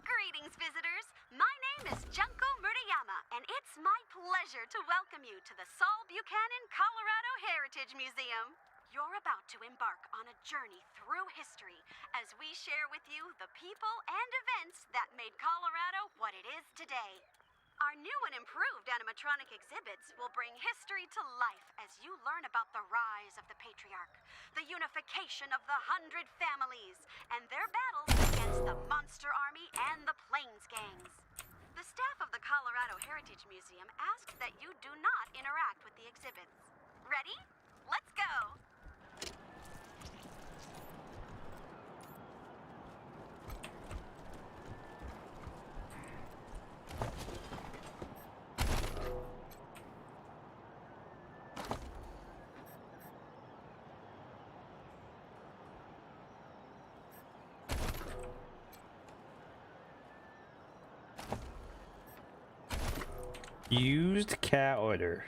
Greetings, visitors. My name is Junko Murayama, and it's my pleasure to welcome you to the Saul Buchanan Colorado Heritage Museum. You're about to embark on a journey through history as we share with you the people and events that made Colorado what it is today. Our new and improved animatronic exhibits will bring history to life as you learn about the rise of the Patriarch, the unification of the 100 families, and their battles against the Monster Army and the Plains Gangs. The staff of the Colorado Heritage Museum asked that you do not interact with the exhibits. Ready? Let's go! Used cat odor.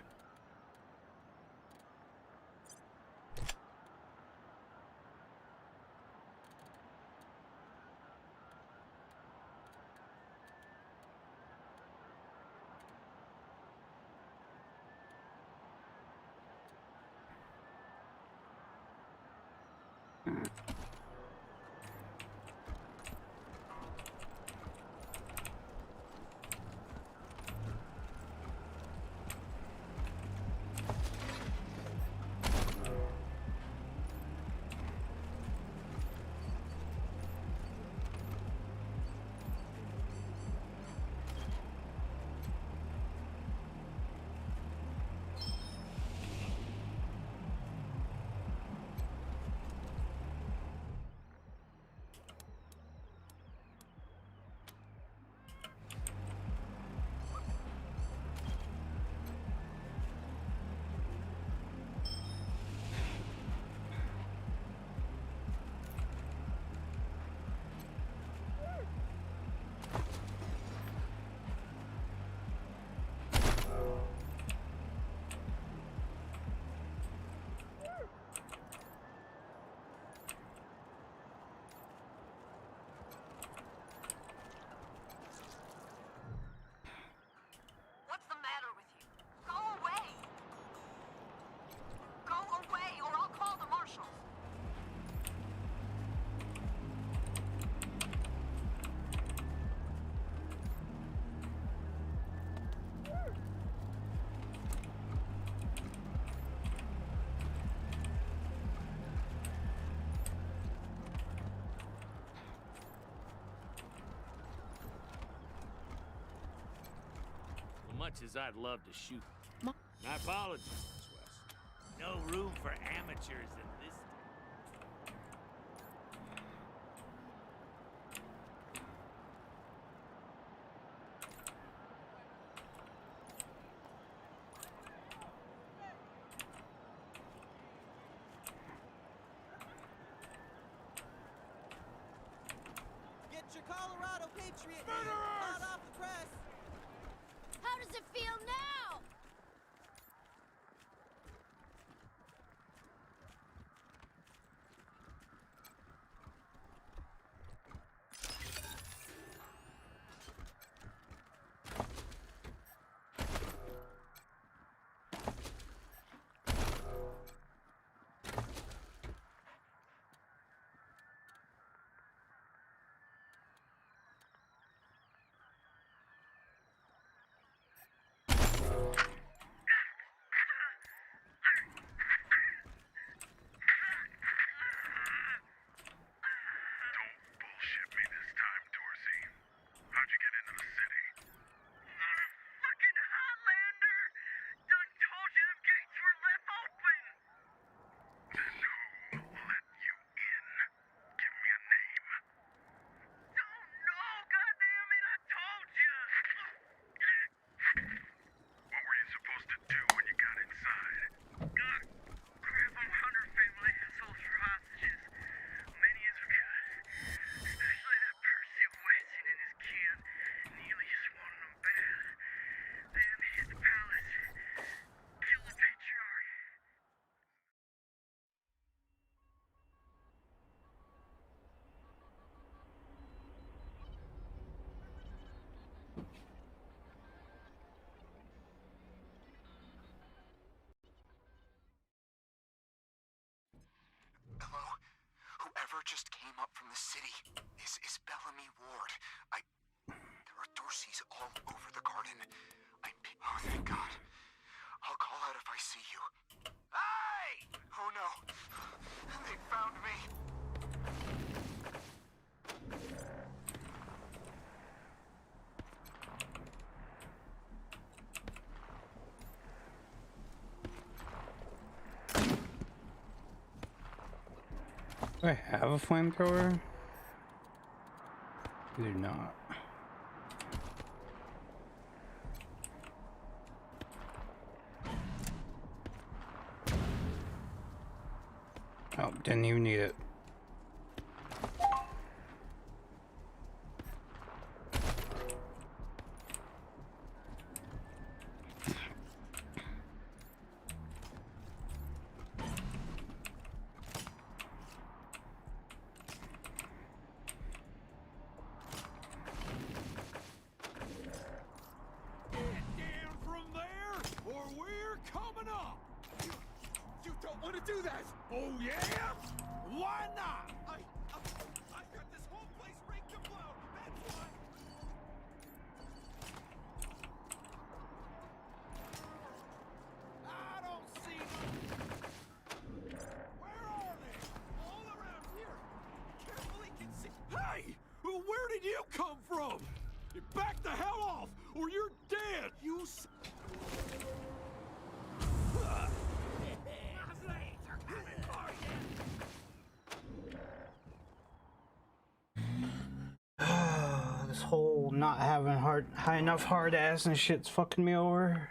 much as I'd love to shoot. My apologies, Miss West. No room for amateurs in this. Get your Colorado Patriot hot off the press. How does it feel now? Bullshit me this time, Dorsey. How'd you get into the city? Fucking Highlander! Done told you the gates were left open! Then who let you in? Give me a name. Don't know, goddammit, I told you! What were you supposed to do when you got inside? Grab them Hunter family assholes for hostages. Many as we could. Especially that Percy Weston and his kid. Neely just wanted them bad. Then hit the palace. Kill the patriarch. Hello? Whoever just came up from the city is Bellamy Ward. There are Dorseys all over the garden. Oh, thank God. I'll call out if I see you. Hey! Oh no. They found me. Do I have a flamethrower? I do not. Oh, didn't even need it. Down from there, or we're coming up! You don't want to do that! Oh yeah? Why not? I got this whole place raked to blow, that's why! I don't see them! Where are they? All around here! Carefully can see. Hey! Where did you come from? Back the hell off, or you're dead! You This whole not having high enough hard ass and shit's fucking me over.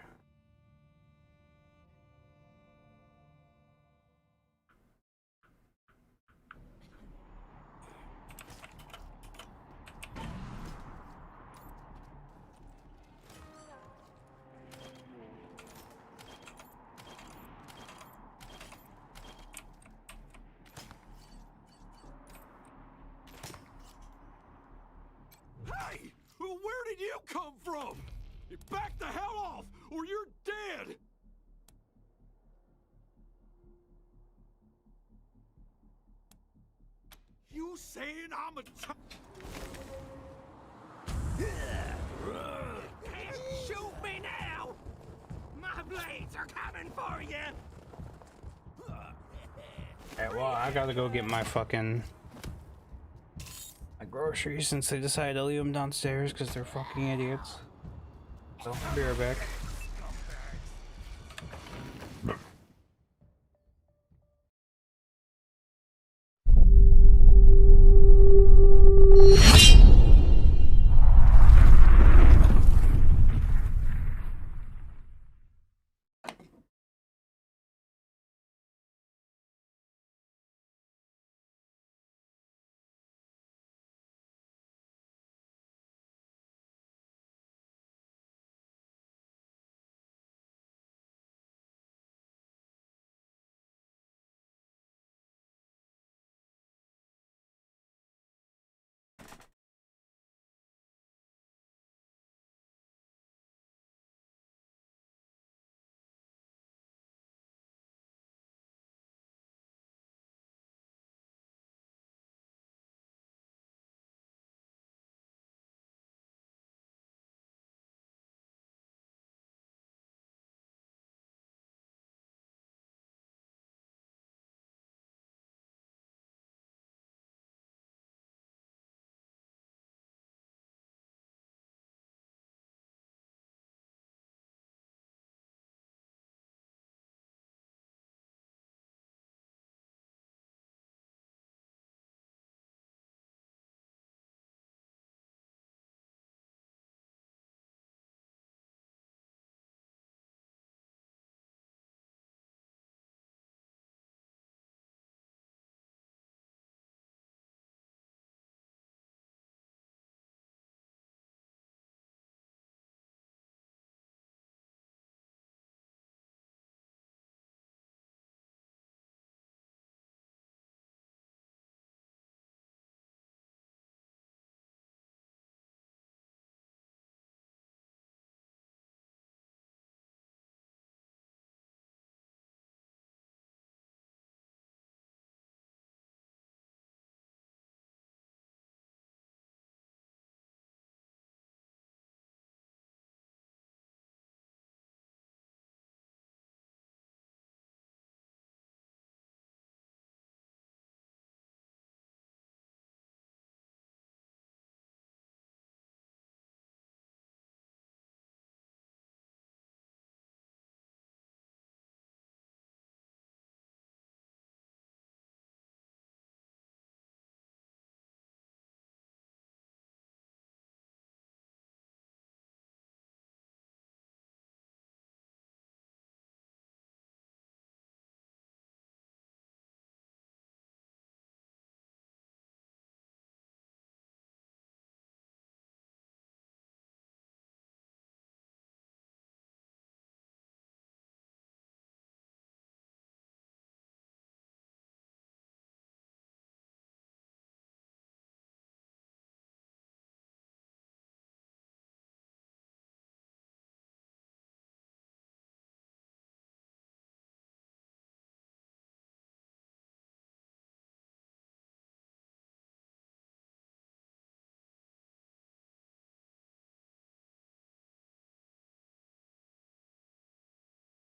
Hey! Where did you come from? Back the hell off, or you're dead! You saying I'm a Shoot me now! My blades are coming for you! Alright, well, I gotta go get my fucking groceries since they decided to leave them downstairs because they're fucking idiots. I'll be right back.